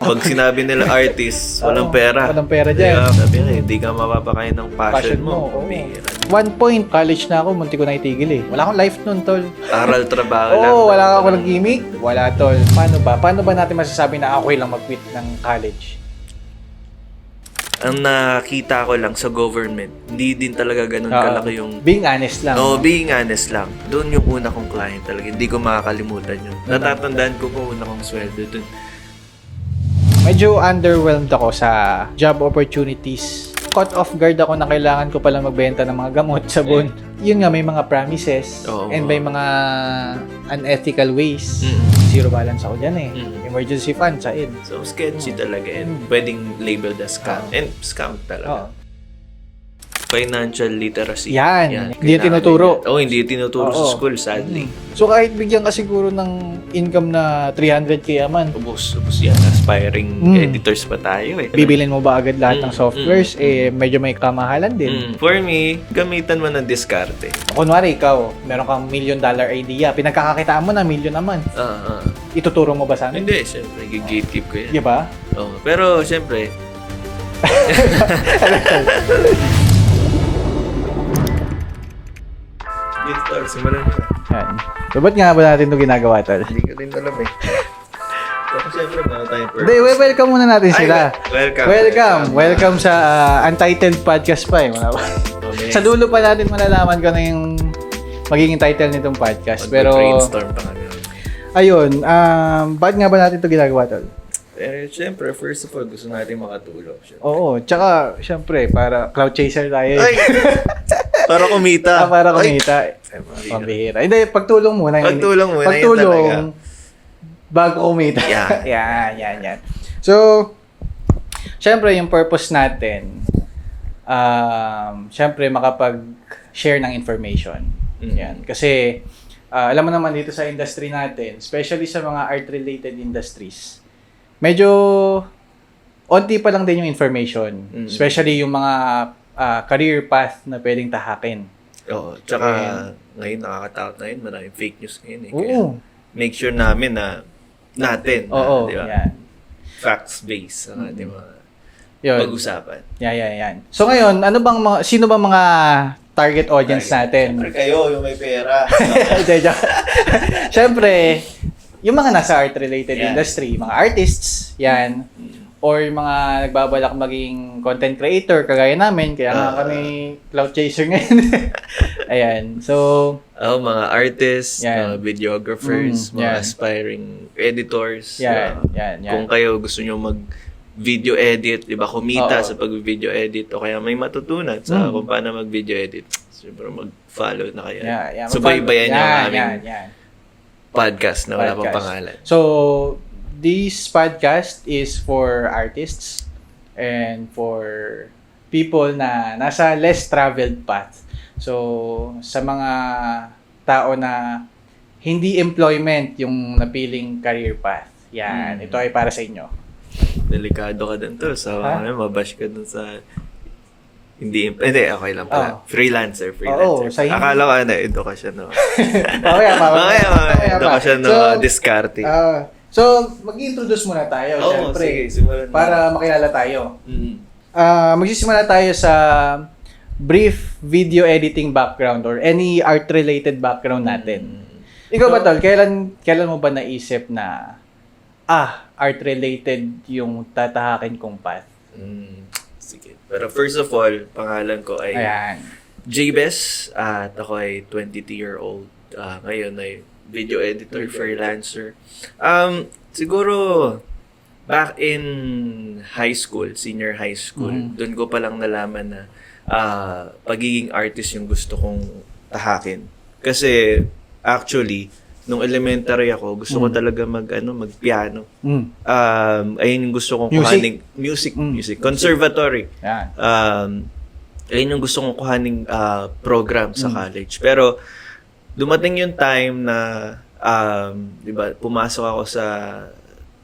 Pag sinabi nila artist, walang pera. Walang pera dyan. Kaya sabi nga, hindi ka mapapakain ng passion mo. oo. Bihira. One point, college na ako, munti ko na itigil eh. Wala akong life nun, tol. Aral, trabaho lang. Oo, wala ako ng gimmick. Wala, tol. Paano ba natin masasabi na okay lang mag-quit ng college? Ang nakita ko lang sa government, hindi din talaga ganun Oo. kalaki yung... Being honest lang. No, being honest lang. Doon yung una kong client talaga. Hindi ko makakalimutan yun. Natatandaan ko po una kong sweldo doon. Medyo underwhelmed ako sa job opportunities. Caught off guard ako na kailangan ko palang magbenta ng mga gamot, sabon. Yun nga, may mga promises Oo. and may mga unethical ways. Mm. Zero balance ako dyan eh. Mm. Emergency fund sa id. So, sketchy talaga. And Mm. pwedeng labeled as scam. Oo. And scam talaga. Oo. Financial literacy. Yan. Hindi Kailangan tinuturo. din yan. Hindi tinuturo sa Oo. school, sadly. So kahit bigyan ka siguro ng income na 300k a month, Ubus yan. Aspiring editors pa tayo eh. bibilin mo ba agad lahat ng Mm, softwares? medyo may kamahalan din. For me, gamitan mo ng diskarte. Kunwari ikaw, meron kang $1 million idea, pinagkakakitaan mo na million a month. Ituturo mo ba sa amin? Hindi, syempre, gatekeep ko yan. Di ba? Pero, syempre, yes, tol, simulan mo. Yan. So ba't nga ba natin ito ginagawa, tol? Hindi ko rin alam eh. Pero syempre, meron tayong purpose. Hindi, welcome muna natin sila. Welcome. Welcome sa Untitled Podcast pa eh. Wala ba? Sa dulo pa natin malalaman ko na yung magiging title nitong podcast. Pero, brainstorm pa kami. ayun, ba't nga ba natin ito ginagawa, tol? Syempre, first of all, gusto natin makatulong. Syempre. Oo, tsaka, syempre, para cloud chaser tayo. Ay! Para kumita. Para kumita. Pambihira. Hindi, pagtulong muna. Pagtulong muna, yun Pagtulong, talaga. bago kumita. Yeah. yan. So, syempre, yung purpose natin, syempre, makapag-share ng information. Yan. Kasi, alam mo naman dito sa industry natin, especially sa mga art-related industries, medyo onti pa lang din yung information. Especially yung mga career path na pwedeng tahakin. Oo. Tsaka, ngayon, nakakatakot na yun. Maraming fake news ngayon eh. Oo. Kaya, make sure namin na natin. Oo, di ba? yan. Facts-based ang ating mga Yun. pag-usapan. Yan. So ngayon, sino ba mga target audience natin? Siyempre kayo, yung may pera. Hindi, joke. Siyempre, yung mga nasa art-related Yan. industry, mga artists, yan. Or yung mga nagbabalak maging content creator, kagaya namin, kaya nga kami cloud chaser ngayon. Ayan. So, Mga artists, Yan. mga videographers, mga yan. aspiring editors. yan. Kung kayo gusto nyo mag-video edit, di ba, kumita Oo. sa pag-video edit o kaya may matutunan sa kung paano mag-video edit, siyempre mag-follow na kayo. Yan. Subaybayan nyo ang aming Yan. podcast na wala pang Podcast. pangalan. So, this podcast is for artists and for people na nasa less traveled path. So, sa mga tao na hindi employment yung napiling career path. Yan, ito ay para sa inyo. Delikado ka dun to. So, Ha? mabash ka dun sa... Hindi, okay lang pala. Freelancer. Oo, sa hindi- Akala ko edukasyon, no? Mamaya pa. Edukasyon, no? So, Discarte. So, mag-introduce muna tayo, syempre. simulan mo. Para makilala tayo. Mm. Magsisimula tayo sa brief video editing background or any art-related background natin. Ikaw ba, Tol? Kailan mo ba naisip na art-related yung tatahakin kong path? Sige. Pero first of all, pangalan ko ay Ayan. Jabez at ako ay 22-year-old. Ngayon ay video editor, freelancer. Siguro back in high school, senior high school, doon ko palang nalaman na pagiging artist yung gusto kong tahakin. Kasi actually, nung elementary ako, gusto ko talaga mag-piano. Ayun yung gusto kong kuhaning music, conservatory. Yan. Ayun yung gusto kong kuhaning program sa college. Pero dumating yung time na 'di ba, pumasok ako sa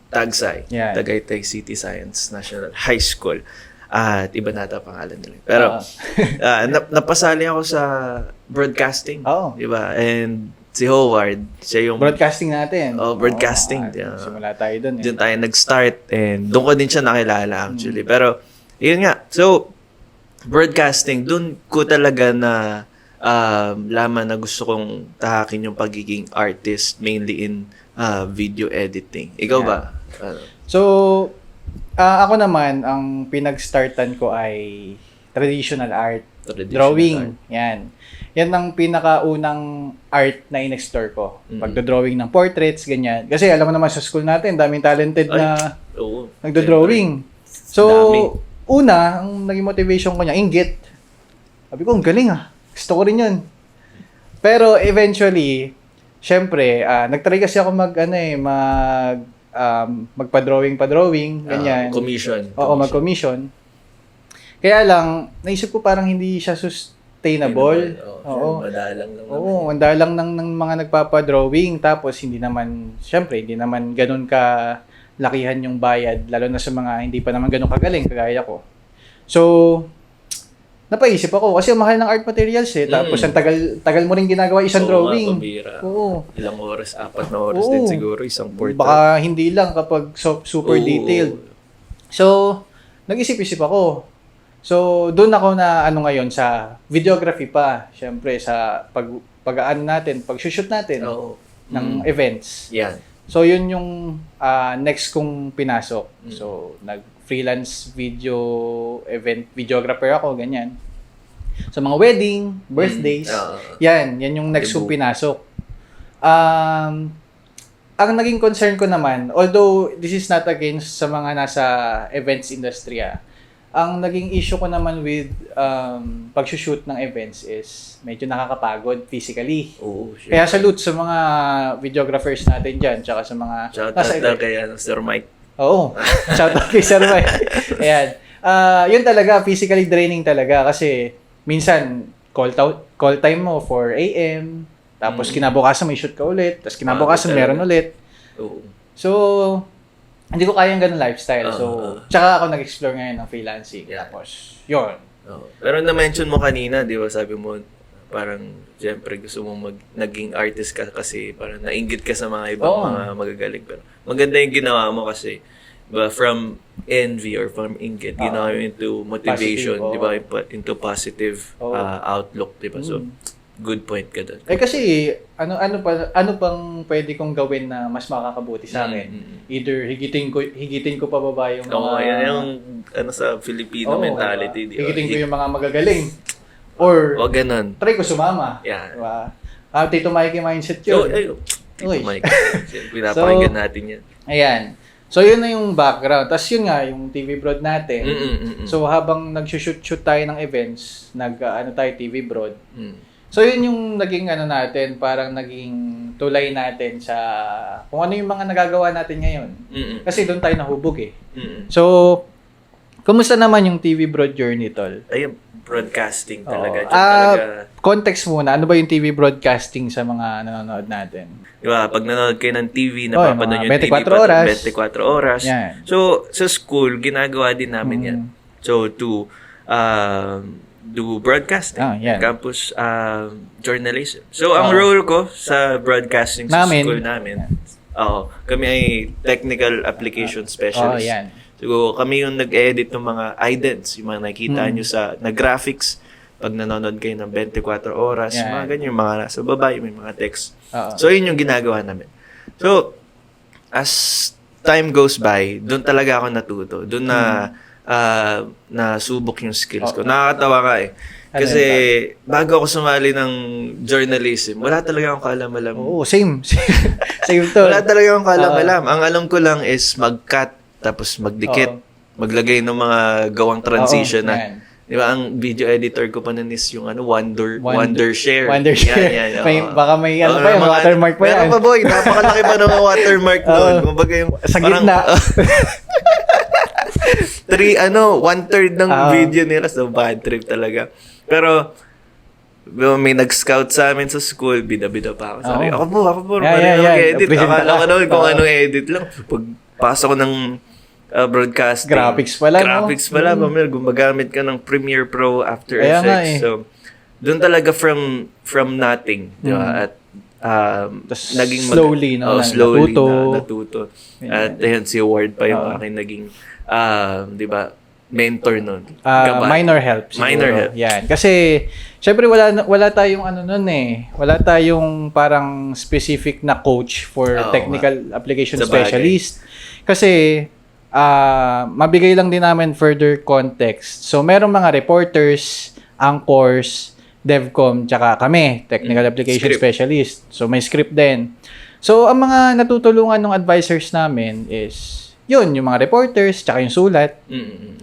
Tagsay, Tagaytay City Science National High School. At iba nata pangalan nila. Pero napasali ako sa broadcasting, 'di ba? And si Howard, siya yung Broadcasting natin. broadcasting. Simula tayo dun. Doon tayo nag-start and doon ko din siya nakilala actually. Pero, yun nga. So, broadcasting, doon ko talaga na laman na gusto kong tahakin yung pagiging artist, mainly in video editing. Ikaw ba? So, ako naman, ang pinag-startan ko ay traditional art. Drawing. Yan. Yan ang pinakaunang art na in-explore ko. Pagdodrawing ng portraits, ganyan. Kasi alam mo naman sa school natin, daming talented na nagdodrawing. So, una, ang naging motivation ko niya, inggit. Sabi ko, ang galing Gusto ko rin yun. Pero eventually, syempre, nagtry kasi ako magpa-drawing, ganyan. Commission. Oo, mag-commission. Kaya lang, naisip ko parang hindi siya sustainable. Oo. Madalang lang. Oo, madalang ng mga nagpapa-drawing. Tapos, hindi naman ganun ka lakihan yung bayad. Lalo na sa mga hindi pa naman ganun kagaling, kagaya ko. So, napaisip ako kasi mahal ng art materials Tapos, ang tagal mo rin ginagawa isang drawing. Oo. Ilang oras, 4 na oras din siguro, isang portrait. Baka hindi lang kapag super detailed. So, nag-isip-isip ako. So, doon ako na ngayon sa videography pa. Siyempre, sa pag-shoot natin ng events. Yan. So, yun yung next kong pinasok. So, nag-freelance event videographer ako, ganyan. Sa mga wedding, birthdays, yan yung next kong pinasok. Ang naging concern ko naman, although this is not against sa mga nasa events industry, ang naging issue ko naman with pag-shoot ng events is medyo nakakapagod physically. Kaya salute sa mga videographers natin dyan, tsaka sa mga Shoutout kay Sir Mike. Oo. Shoutout kay Sir Mike. Ayan. Yun talaga, physically draining talaga kasi minsan call time mo 4 a.m. Tapos kinabukasan may shoot ka ulit, tapos kinabukasan meron ulit. So, hindi ko kaya yung ganun lifestyle. So, tsaka ako nag-explore ngayon ng freelancing. Tapos, yun. Pero na-mention mo kanina, di ba, sabi mo, parang, siyempre, gusto mo naging artist ka kasi parang nainggit ka sa mga ibang mga magagaling. Pero maganda yung ginawa mo kasi, diba, from envy or from inggit, ginawa mo into motivation, di ba, into positive outlook, di ba? So, good point ka doon. Kasi ano pang pwede kong gawin na mas makakabuti sa akin? Either higitin ko pababa yung mga yan yung sa Filipino mentality, di ba? Higitin ko yung mga magagaling. Or ganun. Try ko sumama. Yeah. Diba? Tito Mikey mindset yun. Tito Mikey. Pinapakinggan natin yan. Ayan. So, yun na yung background. Tapos yun nga, yung TV Broad natin. So, habang nag-shoot tayo ng events, tayo TV Broad. So, yun yung naging natin, parang naging tulay natin sa kung ano yung mga nagagawa natin ngayon. Kasi doon tayo nahubog So, kumusta naman yung TV Broad journey, Tol? Ayun, broadcasting talaga. Context muna, ano ba yung TV broadcasting sa mga nanonood natin? Diba, pag nanonood kayo ng TV, napapanood yung 24 oras. 24 oras. Yan. So, sa school, ginagawa din namin yan. So, to do broadcasting, campus journalism. So, ang role ko sa broadcasting sa school namin, kami ay technical application specialist. So, kami yung nag-edit ng mga idents, yung mga nakita nyo na graphics, pag nanonood kayo ng 24 oras, mga ganyan, yung mga nasa baba, may mga text. So, yun yung ginagawa namin. So, as time goes by, doon talaga ako natuto. Doon nasubok yung skills ko. Nakakatawa ka Kasi, bago ako sumali ng journalism, wala talaga akong kaalam-alam. Oo, same. Same to. Wala talaga akong kaalam-alam. Ang alam ko lang is mag-cut, tapos magdikit, maglagay ng mga gawang transition na. Di ba, ang video editor ko pa nun is yung Wondershare. Wondershare. Baka may watermark pa yan. Meron pa, boy. Napakalaki pa ng watermark nun. Kumbaga yung sa gitna. 1/3 ng video nila. So, bad trip talaga. Pero, may nag-scout sa amin sa school, bida-bida pa ako. Sabi, ako po, marunong mag-edit. Akala ko naman kung anong edit lang. Pagpasok ko ng broadcasting. Graphics pala, Pamir, gumagamit ka ng Premiere Pro, After Effects. So, doon talaga from nothing, di ba? At Tas naging slowly, no, slowly natuto. natuto. At ayun, si Ward pa yung aking naging, di ba, mentor nun. Gabay. Minor help siguro. Minor help. Yan. Kasi, syempre wala tayong ano nun eh. Wala tayong parang specific na coach for technical application Sa bagay. specialist. Kasi, mabigay lang din namin further context. So, merong mga reporters, anchors, DevCom, tsaka kami, technical application Script. specialist. So, may script din. So, ang mga natutulungan ng advisors namin is, yun, yung mga reporters, tsaka yung sulat.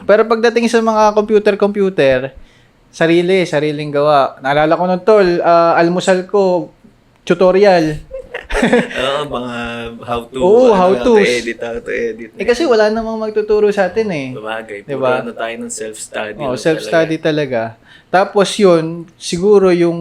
Pero pagdating sa mga computer, sariling gawa. Naalala ko nun, tol, almusal ko, tutorial. Mga how to, how to edit. Kasi wala namang magtuturo sa atin eh. Bagay. Puro Diba? tayo ng self-study. Self-study talaga. Tapos yun, siguro yung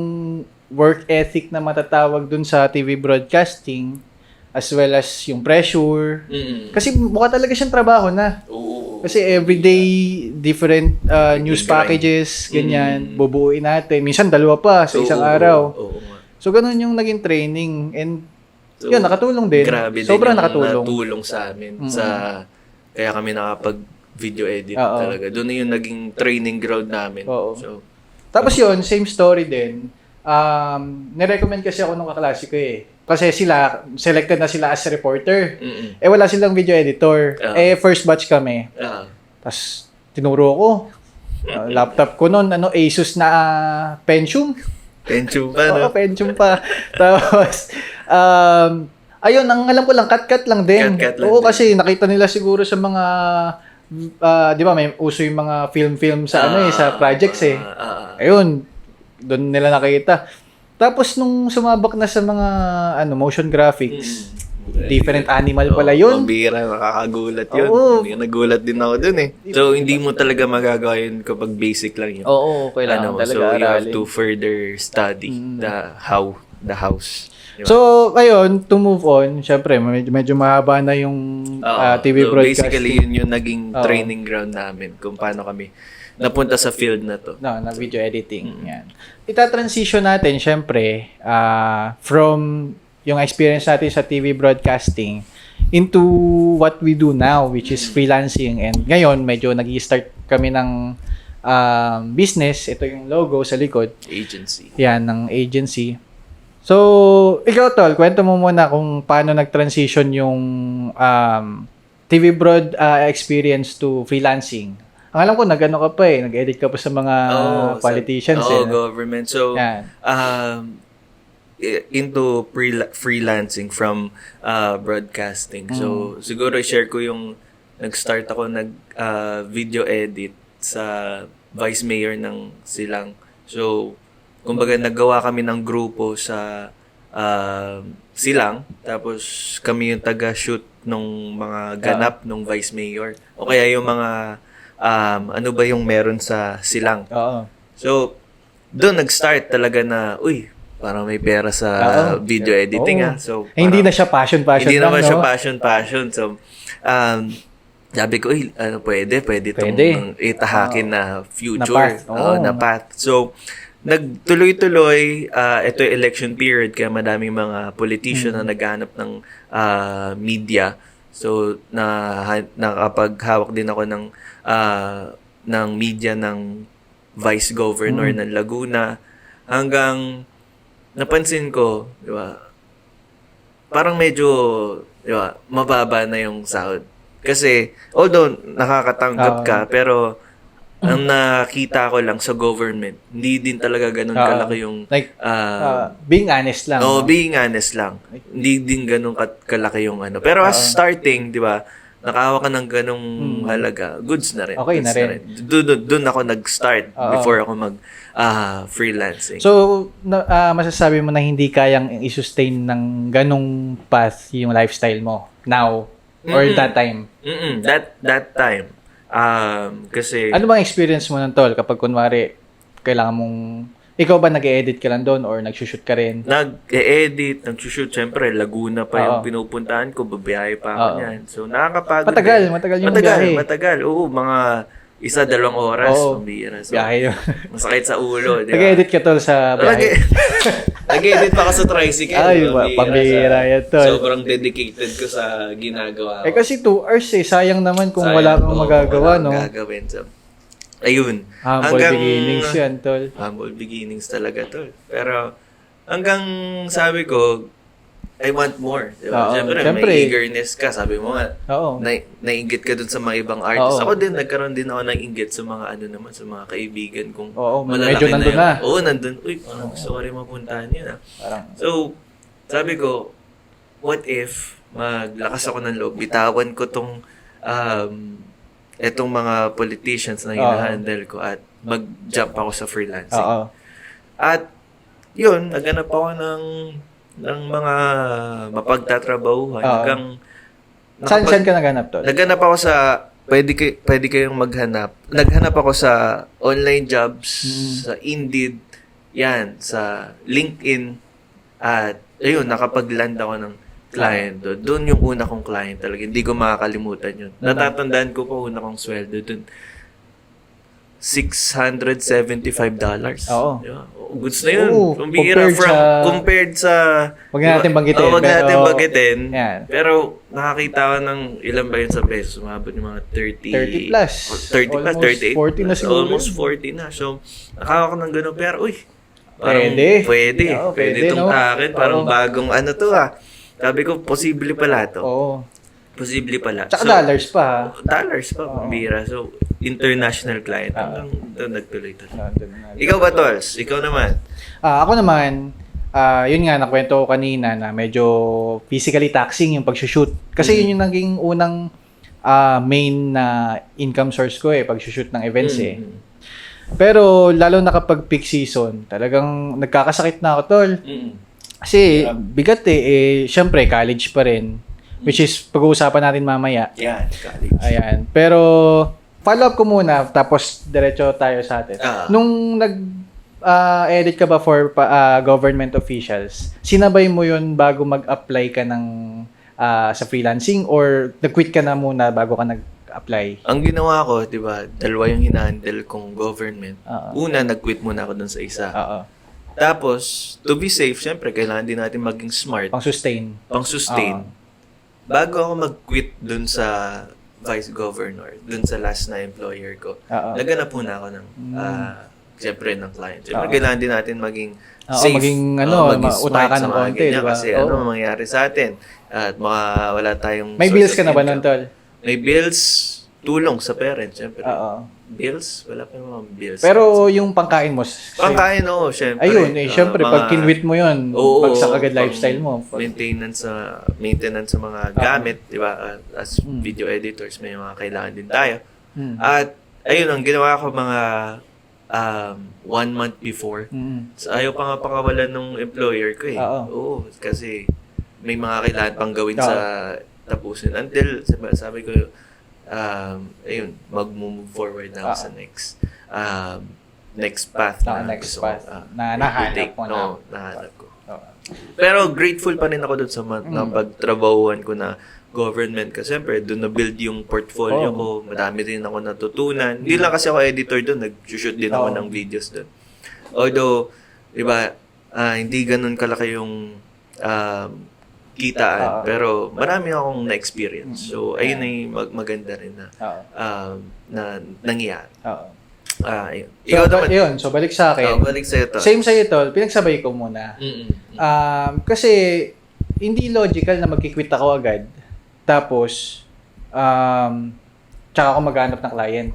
work ethic na matatawag dun sa TV broadcasting, as well as yung pressure. Kasi mukha talaga siyang trabaho na. Oo. Kasi everyday, different news Grind. packages, ganyan, bubuuin natin. Minsan dalawa pa sa isang araw. Oo nga. So, ganun yung naging training. And, So, yun, nakatulong din. Grabe Sobrang din yung nakatulong. natulong sa amin. Kaya kami nakapag-video edit Oo. talaga. Doon na yung naging training ground namin. Oo. So, Tapos yun, same story din. Nirecommend kasi ako nung kaklase ko eh. Kasi sila, selected na sila as reporter. Wala silang video editor. First batch kami. Tapos, tinuro ko. Laptop ko nun, Asus na Pentium. Pentium pa, no? Oo, Pentium pa. Tapos, ayun, ang alam ko lang, cut lang din. Cut lang Oo, din. kasi nakita nila siguro sa mga, di ba, may uso yung mga film sa sa projects eh. Ayun, doon nila nakita. Tapos nung sumabak na sa mga motion graphics, different animal pala yun. Pambira, nakakagulat yun. Oo. Nagulat din ako dun eh. So, hindi mo talaga magagawa yun kapag basic lang yun. Oo, kailangan talaga so, you have aralin. to further study the house. Diba? So, ayun, to move on, syempre, medyo mahaba na yung TV so broadcasting. basically, yun yung naging training ground namin kung paano kami napunta sa field na to. Na video editing. Yan. Ita-transition natin, syempre, from yung experience natin sa TV broadcasting into what we do now, which is freelancing. And ngayon, medyo nag-i-start kami ng business. Ito yung logo sa likod. Agency. Yan, ng agency. So, ikaw, Tol, kwento mo muna kung paano nag-transition yung TV broad experience to freelancing. Ang alam ko, nag-ano ka pa eh, nag-edit ka pa sa mga politicians. Government. So, yan. Into freelancing from broadcasting. So, siguro share ko yung nag-start ako video edit sa vice mayor ng Silang. So, kumbaga naggawa kami ng grupo sa Silang, tapos kami yung taga-shoot nung mga ganap nung vice mayor. O kaya yung mga ano ba yung meron sa Silang. Oo. So, doon nag-start talaga na, parang may pera sa video editing So, hindi na siya passion hindi lang, naman no? siya passion. So, sabi ko, pwede itong itahakin na future, na path. So, nagtuloy-tuloy, ito yung election period, kaya madaming mga politician na naghahanap ng media. So, nakapaghawak din ako ng media ng Vice Governor ng Laguna, hanggang napansin ko, di ba, parang medyo, di ba, mababa na yung sahod. Kasi, although nakakatanggap ka, pero ang nakita ko lang sa government, hindi din talaga ganun kalaki yung... Like, being honest lang. Being honest lang. Hindi din ganun kalaki yung ano. Pero as starting, di ba, nakahawa ka ng ganung halaga, goods na rin. Okay na rin. Doon ako nag-start before ako freelancing. So, masasabi mo na hindi kayang i-sustain ng ganung path yung lifestyle mo now or that time? That time. Kasi... Ano bang experience mo nun, Tol, kapag kunwari, kailangan mong... Ikaw ba nag-e-edit ka lang doon or nag-shoot ka rin? Nag-e-edit, nag-shoot. Siyempre, Laguna pa yung pinupuntahan ko, babiyahe pa ako niyan. So, nakakapagod. Matagal yung biyahe. Matagal. Oo, mga isa, 2 oras. Oo. Pambira. So, Biyahe yun. masakit sa ulo, di ba? Nag-edit ka tol sa biyahe. Nag-edit pa ako sa tricycle. Ay, pambira yan, tol. Sobrang dedicated ko sa ginagawa ko. Kasi 2 hours sayang naman kung wala kang magagawa, wala no? kang gagawin. So, ayun. Humble beginnings yan, tol. Humble beginnings talaga, tol. Pero, hanggang sabi ko, I want more. Diba? Oo, Siyempre, siyempre. may eagerness ka. Sabi mo nga, Oo. nainggit ka dun sa mga ibang artists. Oo. Ako din, nagkaroon din ako ng inggit sa mga sa mga kaibigan kong Oo, malalaki medyo nandun yun. na. Oo, nandun. Uy, parang gusto ko rin mapuntahan yun. Parang, So, sabi ko, what if maglakas ako ng loob, bitawan ko etong mga politicians na hinahandle ko at mag-jump ako sa freelancing. oo. At, yun, naghanap ako ng mga mapagtatrabahuhan hanggang Saan ka naghanap, tol? naghanap ako sa pwede kayong maghanap. Naghanap ako sa online jobs, sa Indeed, yan, sa LinkedIn, at ayun, nakapag-land ako ng client doon. Doon yung una kong client talaga. Hindi ko makakalimutan yun. Natatandaan ko pa una kong sweldo doon. $675. Oo. Diba? Goods na yun. Oo, Compared sa Wag na natin banggitin. Wag natin pero- banggitin. Yan. Pero nakakita ko ng ilan ba yun sa pesos? Sumabot yung mga 30 plus. 30 plus, Almost 38. 40 na siguro Almost yun. 40 na. So, nakaka ko ng gano'n. Pero, uy, parang Pwede. Pwede. Oo, Pwede pwede, itong no? akin. Parang Oo. bagong ano to Sabi ko, posible pala to. Oo. Posible pala. Tsaka dollars pa, ha? Dollars pa, Oo. pambira. So, international client. Oo. Hanggang doon nagtuloy to. Nandun na. Ikaw ba, Tols? Ikaw naman? Ako naman, yun nga, nakwento ko kanina na medyo physically taxing yung pag-shoot. Kasi yun yung naging unang main na income source ko pag-shoot ng events Mm. Pero lalo na kapag peak season, talagang nagkakasakit na ako, tol. Mm. Kasi bigat syempre college pa rin. Which is pag-uusapan natin mamaya. Yan, college. Ayan. Pero follow up ko muna tapos diretso tayo sa atin. Nung edit ka ba for government officials, sinabay mo yun bago mag-apply ka ng sa freelancing or nag-quit ka na muna bago ka nag-apply? Ang ginawa ko, di ba, dalawa yung hinahandle kong government. Oo. Una, nag-quit muna ako dun sa isa. Oo. Tapos, to be safe, syempre, kailangan din natin maging smart. Pang-sustain. Pang-sustain. Bago ako mag-quit dun sa vice governor, dun sa last na employer ko, Oo. naghanap muna ako ng, syempre, ng client. Syempre, Oo. kailangan din natin maging Oo, safe. maging, maging utakan sa ng mga konti, ganyan. diba? Kasi Oo. ano mangyayari sa atin? At wala tayong May source bills of ka na ba income. nun, tol? May bills, tulong sa parents, syempre. Oo. Bills, wala pa mga bills. Pero yung pangkain mo, pangkain, oo, syempre. ayun, syempre, Mga- pag kinwit mo yun, Oo, bagsak agad pang lifestyle mo. Maintenance sa mga gamit, di ba? As video editors, may mga kailangan din tayo. Mm. At, ayun, ang ginawa ko mga 1 month before. Mm. So, ayaw pa nga pakawalan ng employer ko Oo. Oo, kasi may mga kailangan pang gawin Oo. sa tapusin. Until, sabi ko, ayun, mag-move forward na ako sa next path Next gusto ko, path na nahanap take. mo na. No, nahanap ko. Oo. Pero grateful pa rin ako doon sa na pagtrabahuan ko na government kasi siyempre doon na-build yung portfolio ko. Madami din ako natutunan. Hindi lang kasi ako editor doon, nag-shoot din ako ng videos doon. Although, di ba, hindi ganun kalaki yung kitaan, pero marami akong na-experience. So, ayun ay maganda rin na nangyari. Oo. Ayun. So, Ikaw naman. yun, so balik sa akin. Balik sa'yo to. Same sa'yo, tol. Pinagsabay ko muna. Kasi, hindi logical na magkikwit ako agad. Tapos, tsaka ako maghanap ng client.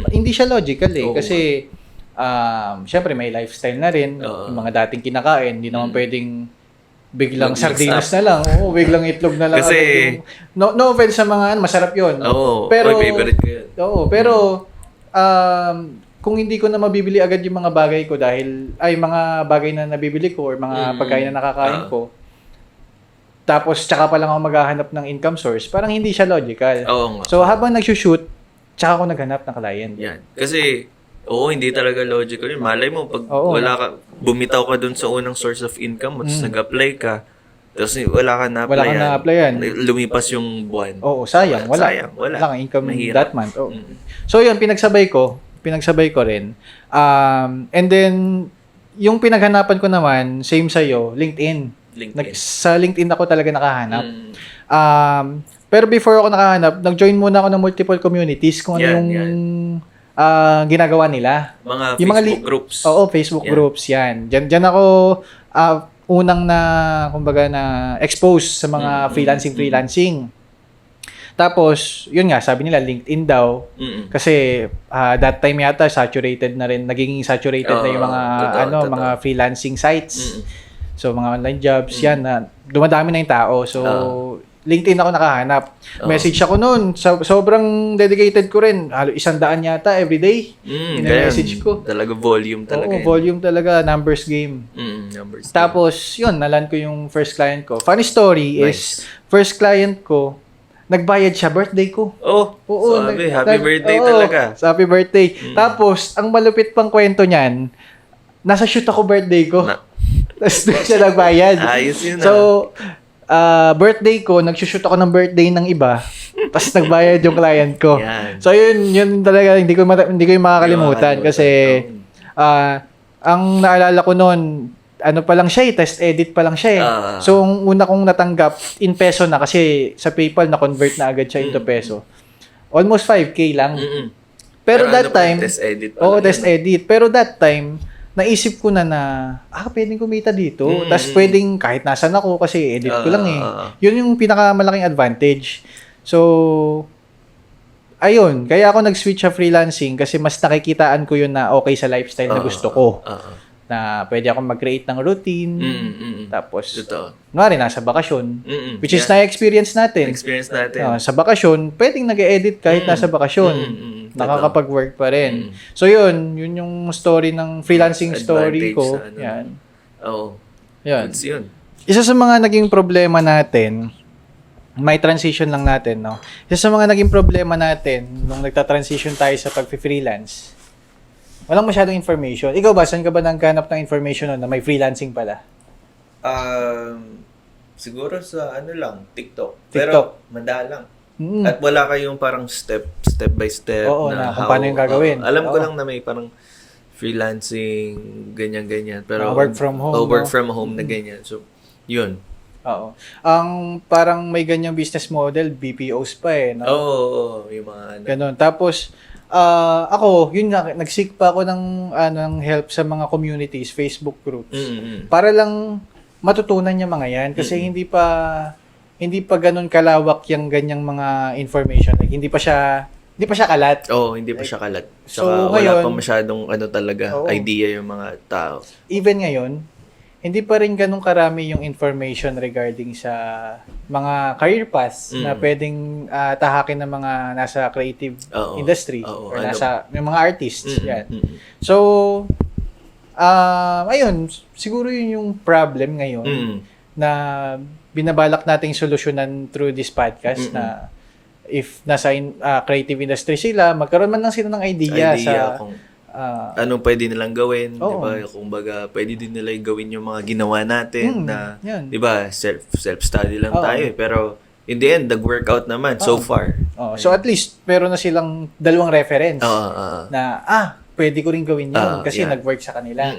Hindi siya logical Oo. Kasi, syempre may lifestyle na rin. Oo. Yung mga dating kinakain, hindi naman pwedeng biglang Mag-mix sardinas up. na lang. Oo, biglang itlog na lang. Kasi- agad yung, no offense sa mga masarap yun. Oo. Pero- Oy, favorite ko yun. Oo, pero kung hindi ko na mabibili agad yung mga bagay ko mga bagay na nabibili ko or mga pagkain na nakakain ko, tapos tsaka pa lang ako maghahanap ng income source, parang hindi siya logical. Oo nga. So habang nag-shoot, tsaka ako naghanap ng client. Yan. Kasi, hindi talaga logical yun. Malay mo, pag Oo. bumitaw ka dun sa unang source of income mo, tapos nag-apply ka, Tapos wala ka na-applyan. Wala kang na-applyan. Lumipas yung buwan. Oo, sayang. Wala. Sayang, wala. Wala kang income Mahirap. that month. Oo. So, yun, pinagsabay ko rin. And then, yung pinaghanapan ko naman, same sa'yo, LinkedIn. Sa LinkedIn ako talaga nakahanap. Pero before ako nakahanap, nag-join muna ako ng multiple communities kung ano yung ginagawa nila. Mga Yung Facebook groups. Oo, Facebook groups, yan. Diyan ako unang kumbaga na expose sa mga freelancing. Tapos, yun nga, sabi nila LinkedIn daw. Kasi that time yata naging saturated na yung mga mga freelancing sites. So, mga online jobs, yan na dumadami na yung tao. So, LinkedIn ako nakahanap. Message ako noon. Sobrang dedicated ko rin. 100 yata everyday. Message ko. Talaga volume talaga. Oo, volume talaga. Numbers game. Numbers Tapos, yun, nalan ko yung first client ko. Funny story is, first client ko, nagbayad siya, birthday ko. Oo, sabi, happy birthday talaga. Happy birthday. Tapos, ang malupit pang kwento niyan, nasa shoot ako birthday ko. Tapos, doon siya nagbayad. Ayos yun. So, birthday ko, nagsushoot ako ng birthday ng iba. Tapos, nagbayad yung client ko. Yan. So, yun talaga, hindi ko yung makakalimutan. Kasi, ang naalala ko noon, ano pa lang siya test edit pa lang siya So, ang una kong natanggap, in peso na kasi sa PayPal na-convert na agad siya into peso. Almost 5K lang. Pero that time, test edit test edit. Pero that time, naisip ko na pwedeng kumita dito. Tapos pwedeng kahit nasan ako kasi edit ko lang Yun yung pinakamalaking advantage. So, ayun. Kaya ako nag-switch sa freelancing kasi mas nakikitaan ko yun na okay sa lifestyle na gusto ko. Na pwede akong mag-create ng routine. Tapos, kunwari, nasa bakasyon. Which is na-experience natin. Sa bakasyon, pwedeng nag-edit kahit nasa bakasyon. Nakakapag-work pa rin. So, yun yung story ng freelancing story ko. Yan. Oo. Yan. Yun. Isa sa mga naging problema natin, may transition lang natin, no? Isa sa mga naging problema natin nung nagta-transition tayo sa pag-freelance, walang masyadong information. Ikaw ba, saan ka ba naghanap ng information na may freelancing pala? Siguro sa TikTok. TikTok. Pero madalang. At wala kayong parang step by step na kung paano yung gagawin. Alam ko lang na may parang freelancing, ganyan. Pero work from home. Work from home na ganyan. So, yun. Oo. Ang parang may ganyang business model, BPOs pa no? Oo, yung mga Ganon. Tapos, ako, yun nga, nag-seek pa ako ng help sa mga communities, Facebook groups. Para lang matutunan yung mga yan. Kasi hindi pa ganun kalawak yung ganyang mga information. Like, hindi pa siya kalat. Hindi pa siya kalat. So, wala pa masyadong idea yung mga tao. Even ngayon, hindi pa rin ganun karami yung information regarding sa mga career paths na pwedeng tahakin ng mga nasa creative industry or nasa yung mga artists. Yan. So, ayun, siguro yun yung problem ngayon na binabalak nating solusyonan through this podcast na if nasa creative industry sila, magkaroon man lang sila ng idea sa kung anong pwede nilang gawin, 'di ba? Kumbaga, pwede din nila gawin yung mga ginawa natin na 'di ba, self-study lang tayo pero in the end, nag-workout naman so far. So at least meron na silang dalawang reference na pwede ko rin gawin 'yun kasi nag-work sa kanila.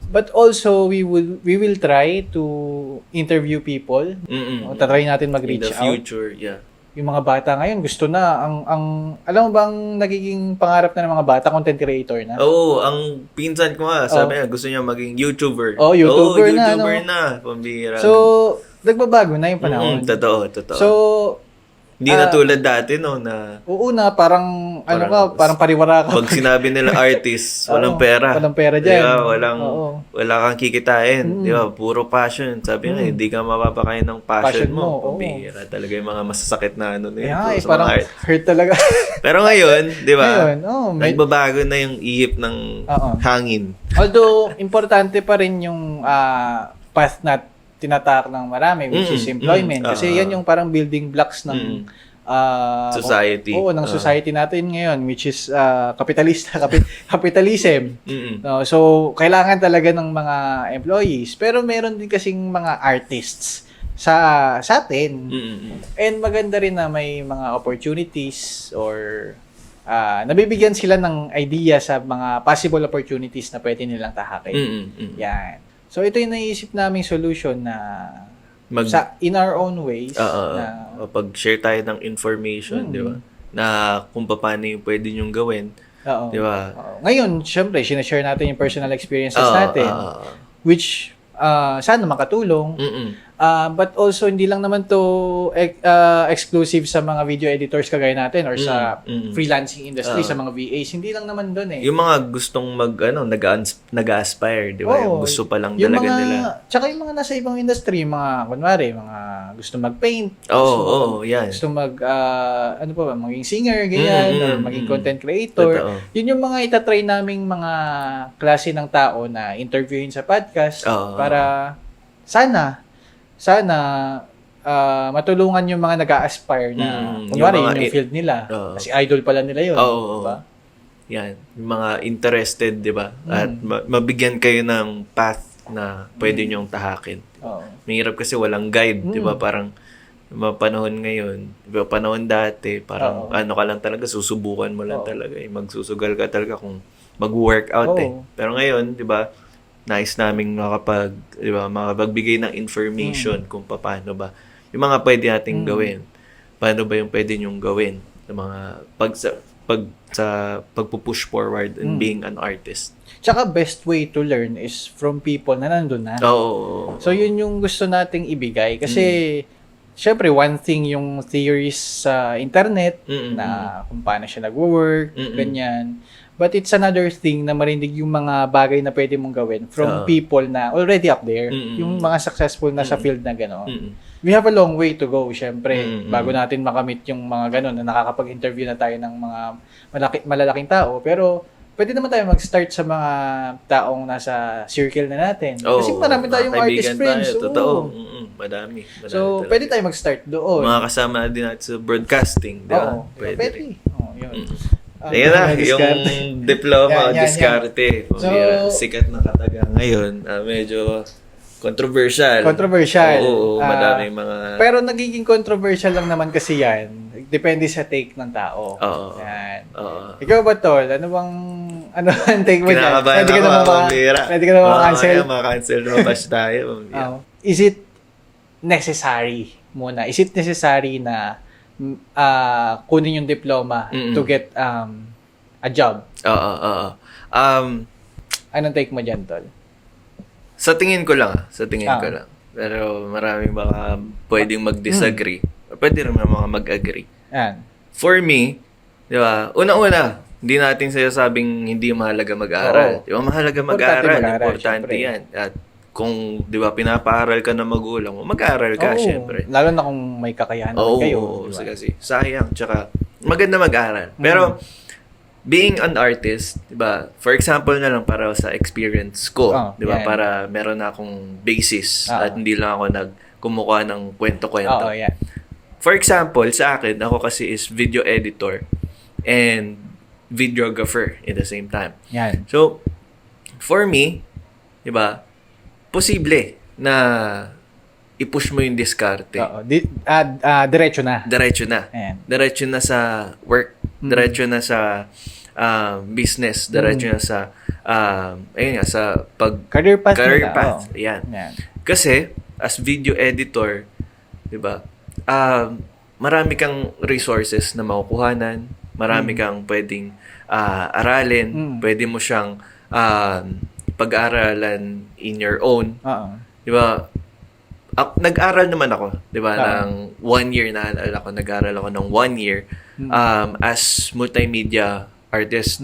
But also we will try to interview people. Tatry natin mag-reach in the future, yung mga bata ngayon gusto na alam mo bang nagiging pangarap na ng mga bata content creator na? Ang pinsan ko sabi niya gusto niya maging YouTuber. YouTuber na, pambihira. So, nagbabago na yung panahon. Totoo. So, hindi na tulad dati na parang parang pariwara ka. Pag sinabi nila artist, walang pera. Walang pera diyan. Wala kang kikitain, 'di ba? Puro passion. Sabi nga, hindi ka mapapakain ng passion mo. Pambihira talaga yung mga masasakit na parang hurt talaga. Pero ngayon, 'di ba? Nagbabago na yung ihip ng hangin. Although importante pa rin yung path na tinatak ng marami, which is employment. Kasi yan yung parang building blocks ng society. Ng society natin ngayon, which is capitalism. So, kailangan talaga ng mga employees. Pero meron din kasing mga artists sa atin. Mm-mm. And maganda rin na may mga opportunities or nabibigyan sila ng idea sa mga possible opportunities na pwede nilang tahakin. Mm-mm. Yan. So ito yung naisip naming solution na in our own ways na pag-share tayo ng information, di ba? Na kung paano yung pwede nyong gawin. Di ba? Ngayon, syempre, sinashare natin yung personal experiences natin, which sana makatulong. But also, hindi lang naman to exclusive sa mga video editors kagaya natin or sa freelancing industry, sa mga VAs. Hindi lang naman doon eh. Yung mga gustong nag-aspire, di ba? Yung gusto pa lang talaga nila. Tsaka yung mga nasa ibang industry, mga, kunwari, mga gusto mag-paint. Yan. Gusto maging singer, ganyan, or maging content creator. Totoo. Yun yung mga itatry naming mga klase ng tao na interviewin sa podcast para sana matulungan yung mga nag-a-aspire na kunwari yung field nila. Kasi idol pala nila yun. Diba? Yan. Yung mga interested, di ba? At mabigyan kayo ng path na pwede nyong tahakin. Mahirap kasi walang guide, di ba? Parang mga panahon ngayon, di ba? Panahon dati, parang ano ka lang talaga, susubukan mo lang talaga. Magsusugal ka talaga kung mag-workout Pero ngayon, di ba? Nais naming makapagbigay ng information kung paano ba yung mga pwede nating gawin. Paano ba yung pwede nyong gawin yung mga pagpupush forward and being an artist. Tsaka best way to learn is from people na nandun na. So yun yung gusto nating ibigay kasi syempre one thing yung theories sa internet na kung paano siya nagwo-work, ganyan. But it's another thing na marinig yung mga bagay na pwede mong gawin from people na already up there. Yung mga successful na sa field na gano'n. We have a long way to go, syempre. Bago natin makamit yung mga gano'n na nakakapag-interview na tayo ng mga malalaking tao. Pero pwede naman tayo mag-start sa mga taong nasa circle na natin. Kasi marami tayong artist friends. Totoo. Madami. So, pwede tayo mag-start doon. Mga kasama din natin sa broadcasting. Di ba? Pwede. Yun. Ayan na, yung diploma o diskarte. So, sikat na kataga ngayon. Medyo controversial. Oo, madaming mga... Pero nagiging controversial lang naman kasi yan. Depende sa take ng tao. Yan. Ikaw ba, Tol? Ano ang take mo dyan? Kinakabahan ako, pwede ka na makancel. Makancel na bash tayo. Is it necessary muna? Is it necessary na kunin yung diploma to get a job? Anong take mo dyan, Tol? Sa tingin ko lang. Pero maraming baka pwedeng mag-disagree. Pwede rin mga mag-agree. For me, di ba, una-una, hindi natin sinasabing hindi mahalaga mag-aral. Di ba, mahalaga mag-aral. Importante yan. At kung, di ba, pinapaaral ka ng magulang mo, mag-aaral ka, syempre. Lalo na kung may kakayahan kayo. Diba? Kasi sayang. Tsaka, maganda mag-aaral. Pero, being an artist, di ba, for example na lang para sa experience ko, di ba, para meron na akong basis at hindi lang ako kumukuha ng kwento-kwento. For example, sa akin, ako kasi is video editor and videographer at the same time. So, for me, di ba, posible na i-push mo yung diskarte. Diretso na. Diretso na sa work. Diretso na sa business. Diretso na sa sa career path. Yan. Kasi, as video editor, di ba, marami kang resources na makukuhanan. Marami kang pwedeng aralin. Pwede mo siyang pag-aaralan in your own. Di ba? Nag-aral naman ako, di ba? Ng 1 year, naalala ko, nag-aral ako ng 1 year as multimedia artist.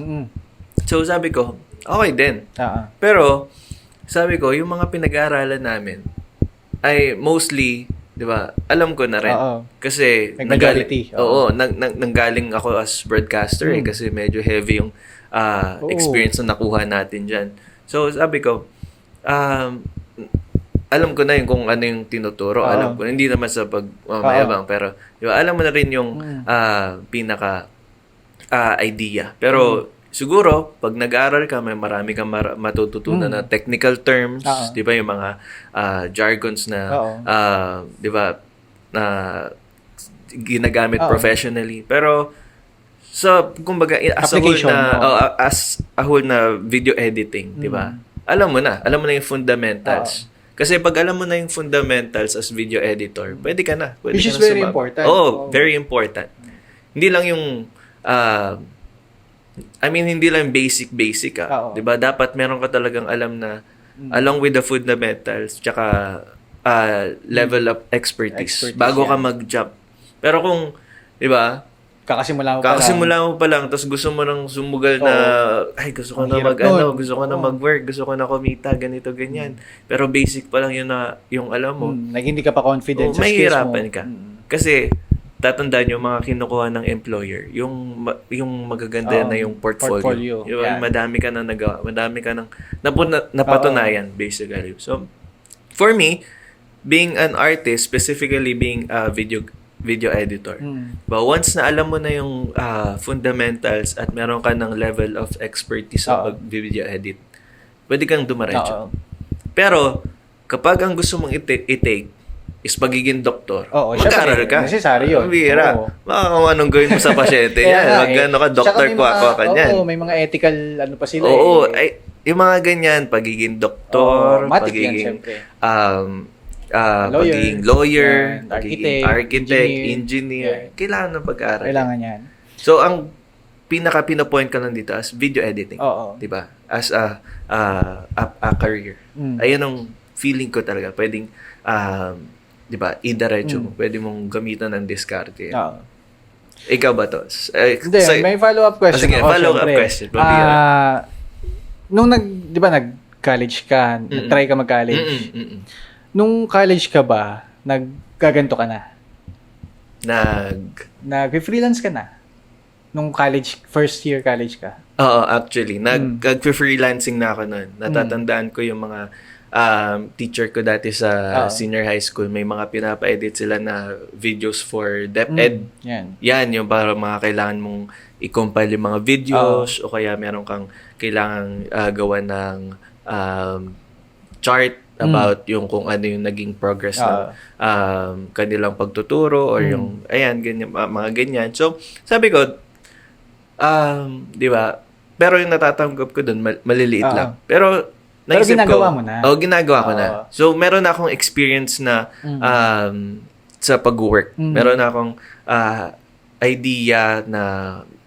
So, sabi ko, okay din. Pero, sabi ko, yung mga pinag-aaralan namin ay mostly, di ba, alam ko na rin. Kasi, nanggaling ako as broadcaster kasi medyo heavy yung experience na nakuha natin dyan. So, sabi ko, alam ko na yung kung ano yung tinuturo. Alam ko, hindi naman sa pagmamayabang, pero, di ba, alam mo na rin yung pinaka idea. Pero, siguro, pag nag-aaral ka, may marami kang matututunan na technical terms, Oo. di ba, yung mga jargons na, Oo. di ba, na ginagamit Oo. professionally. Pero, kumbaga, as a whole Application, na, oo. as a whole na video editing, di ba? Alam mo na yung fundamentals. Kasi pag alam mo na yung fundamentals as video editor, pwede ka na. Pwede Which ka is na very important. Oo. very important. Hindi lang yung, hindi lang basic Oo. 'di ba? Dapat meron ka talagang alam na along with the fundamentals tsaka level of expertise bago ka yan. mag-jump. Pero kung 'di ba, Kakasimula mo pa lang tapos gusto mo nang sumugal na ay gusto ko Ang na hirap gusto ko na Oo. mag-work, gusto ko na kumita ganito ganyan. Pero basic pa lang yun na yung alam mo. Hindi ka pa confident sa skills mo. Mahihirapan ka. Kasi tatandaan yung mga kinukuha ng employer, yung magaganda na yung portfolio. Yung Yan. madami ka na nagawa, madami ka nang napatunayan basically. So for me, being an artist, specifically being a video editor. But once na alam mo na yung fundamentals at meron ka ng level of expertise sa pag-video edit, pwede kang dumiretso. Pero kapag ang gusto mong i-take is pagiging doktor, mag-aral ka. Necessary yun. Bira. Baka kung anong gawin mo sa pasyente yan. Magkano ka, doktor, kuha ka niyan. may mga ethical pa sila. Oo. Ay, yung mga ganyan, pagiging doktor, pagiging pagiging lawyer, pagiging architect, engineer. Kailangan ng pag-aaral. Kailangan yan. So, ang pinapoint ka lang dito as video editing. Oo. 'Di ba? As a career. Ayun ang feeling ko talaga. Pwedeng 'di ba, idiretso mo. Pwede mong gamitan ng diskarte. Oo. Ikaw ba to? Hindi, may follow-up question. Sige, follow-up question. Nung di ba nag-college ka, nag-try ka mag-college. Nung college ka ba, naggaganto ka na? Nag-freelance ka na? Nung college, first year college ka? Oo, actually. Nag-freelancing na ako noon. Natatandaan ko yung mga teacher ko dati sa senior high school. May mga pinapa-edit sila na videos for DepEd. Yan, yung para mga kailangan mong i-compile yung mga videos o kaya meron kang kailangan gawa ng chart about yung kung ano yung naging progress ng kanilang pagtuturo or yung, ayan, ganyan, mga ganyan. So, sabi ko, di ba, pero yung natatanggap ko doon, maliliit lang. Pero ginagawa mo na. Ginagawa ko na. So, meron akong experience na sa pag-work. Meron akong idea na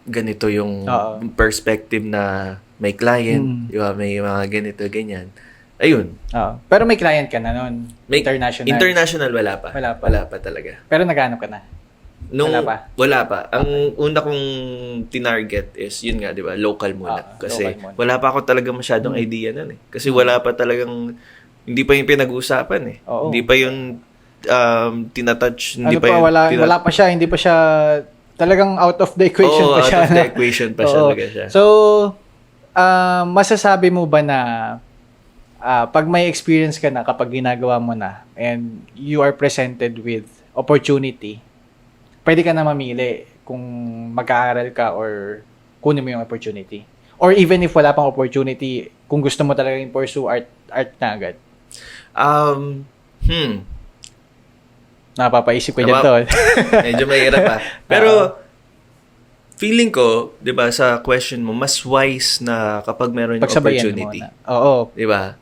ganito yung perspective na may client, di ba? May mga ganito, ganyan. Ayun. Pero may client ka na nun? International? International, wala pa. Wala pa talaga. Pero naghanap ka na? Wala pa. Ang una kong tinarget is, yun nga, di ba, local muna. Kasi wala pa ako talaga masyadong idea nun eh. Kasi wala pa talagang, hindi pa yung pinag-uusapan eh. Hindi pa yung tinatouch. Wala pa siya, hindi pa siya, talagang out of the equation pa siya. Out of the equation pa siya talaga siya. So, masasabi mo ba na pag may experience ka na kapag ginagawa mo na and you are presented with opportunity, pwede ka na mamili kung mag-aaral ka or kunin mo yung opportunity. Or even if wala pang opportunity, kung gusto mo talaga yung pursue art na agad. Napapaisip ko dyan to. Medyo mahirap pa. Pero, feeling ko, 'di ba, sa question mo, mas wise na kapag meron yung opportunity. Oo. 'Di ba?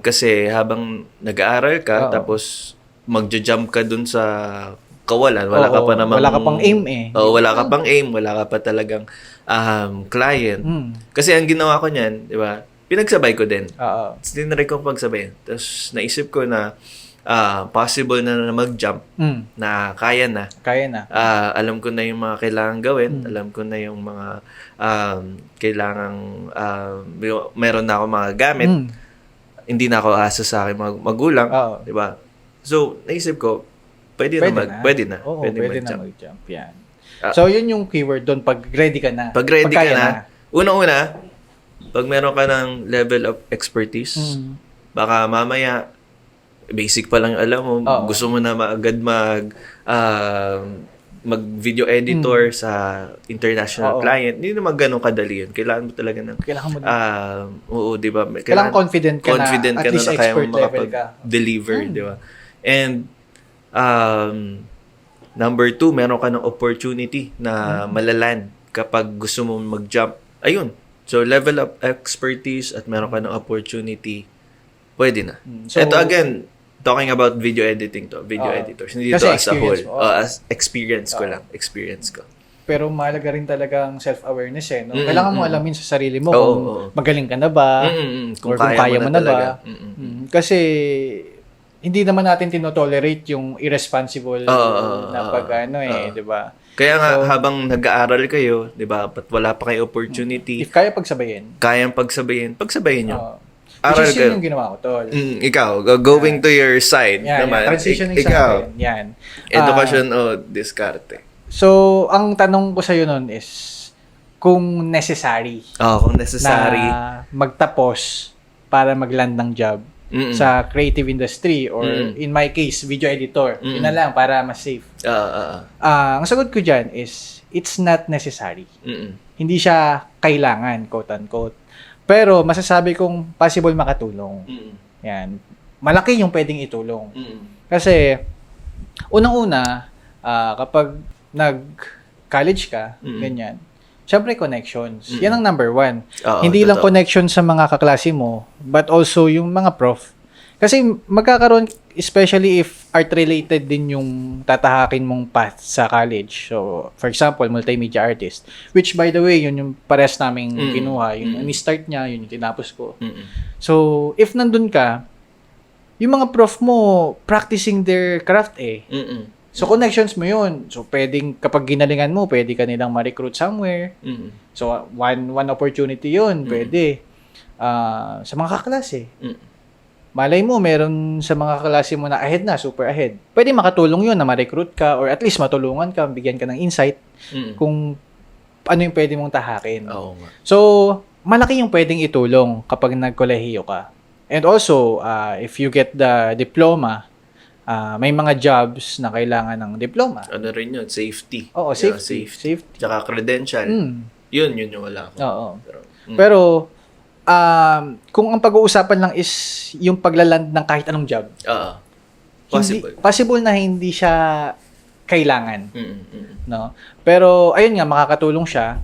Kasi habang nag-aaral ka tapos magjo-jump ka dun sa kawalan, wala ka pa namang wala ka pang aim eh. Wala ka pang aim, wala ka pa talagang client. Kasi ang ginawa ko niyan, 'di ba? Pinagsabay ko din. Tinry ko pagsabay. Tapos naisip ko na possible na mag-jump, na kaya na. Alam ko na yung mga kailangan gawin, alam ko na yung mga kailangang meron na ako mga gamit. Hindi na ako asa sa aking magulang, 'di ba? So, naisip ko, pwede na. Oo, pwede na mag-jump. Yan. So, yun yung keyword doon, pag ready ka na. Pag ready ka na. Una-una, pag meron ka ng level of expertise, baka mamaya basic pa lang alam mo, gusto mo na agad mag-video editor sa international Oo. client, hindi naman ganun kadali yun. Kailangan mo talaga ng Kailangan mo oo, di ba? kailangan confident ka confident na ka at least na kaya mo expert level ka. makapag-deliver, di ba? And number 2, meron ka ng opportunity na malaland kapag gusto mo mag-jump. Ayun. So, level up expertise at meron ka ng opportunity, pwede na. So, Ito again, talking about video editing to, video editors. Hindi Kasi ito as a whole. experience mo. As experience ko lang. Experience ko. pero mahalaga rin talaga ang self-awareness no? Kailangan mo alamin sa sarili mo Oo, kung oo. magaling ka na ba, or kung kaya mo na talaga. ba. Kasi hindi naman natin tinotolerate yung irresponsible na di ba? Kaya nga, habang nag-aaral kayo, di ba, ba't wala pa kayo opportunity, If kaya pagsabayin. kayang pagsabayin nyo. Which Aral is kayo. yun yung ginawa ko, tol. Ikaw, going to your side naman. Transitioning sa ikaw, akin. Yan. edukasyon o diskarte? So, ang tanong ko sa'yo nun is, kung necessary Kung necessary. na magtapos para mag-land ng job sa creative industry or in my case, video editor. Yun na lang para mas safe. Ang sagot ko dyan is, it's not necessary. Hindi siya kailangan, quote-unquote. Pero masasabi kong possible makatulong. Yan. Malaki yung pwedeng itulong. Kasi, unang-una, kapag nag-college ka, ganyan, syempre connections. Yan ang number 1. Hindi lang connection sa mga kaklase mo, but also yung mga prof. Kasi magkakaroon, especially if art-related din yung tatahakin mong path sa college. So, for example, multimedia artist. Which, by the way, yun yung pares naming kinuha. Yung ni-start niya, yun yung tinapos ko. So, if nandun ka, yung mga prof mo, practicing their craft So, connections mo yun. So, pwedeng, kapag ginalingan mo, pwede ka nilang ma-recruit somewhere. So, one opportunity yun. Pwede. Sa mga kaklase. Malay mo, meron sa mga kaklase mo na ahead na, super ahead. Pwede makatulong yun na ma-recruit ka or at least matulungan ka, bigyan ka ng insight kung ano yung pwede mong tahakin. So, malaki yung pwedeng itulong kapag nagkolehiyo ka. And also, if you get the diploma, may mga jobs na kailangan ng diploma. Ano rin yun? Safety. Oo, Yeah, safety. Tsaka credential. Yun yung wala ko. Oo. Pero kung ang pag-uusapan lang is yung paglaland ng kahit anong job. Possible na hindi siya kailangan. No? Pero, ayun nga, makakatulong siya.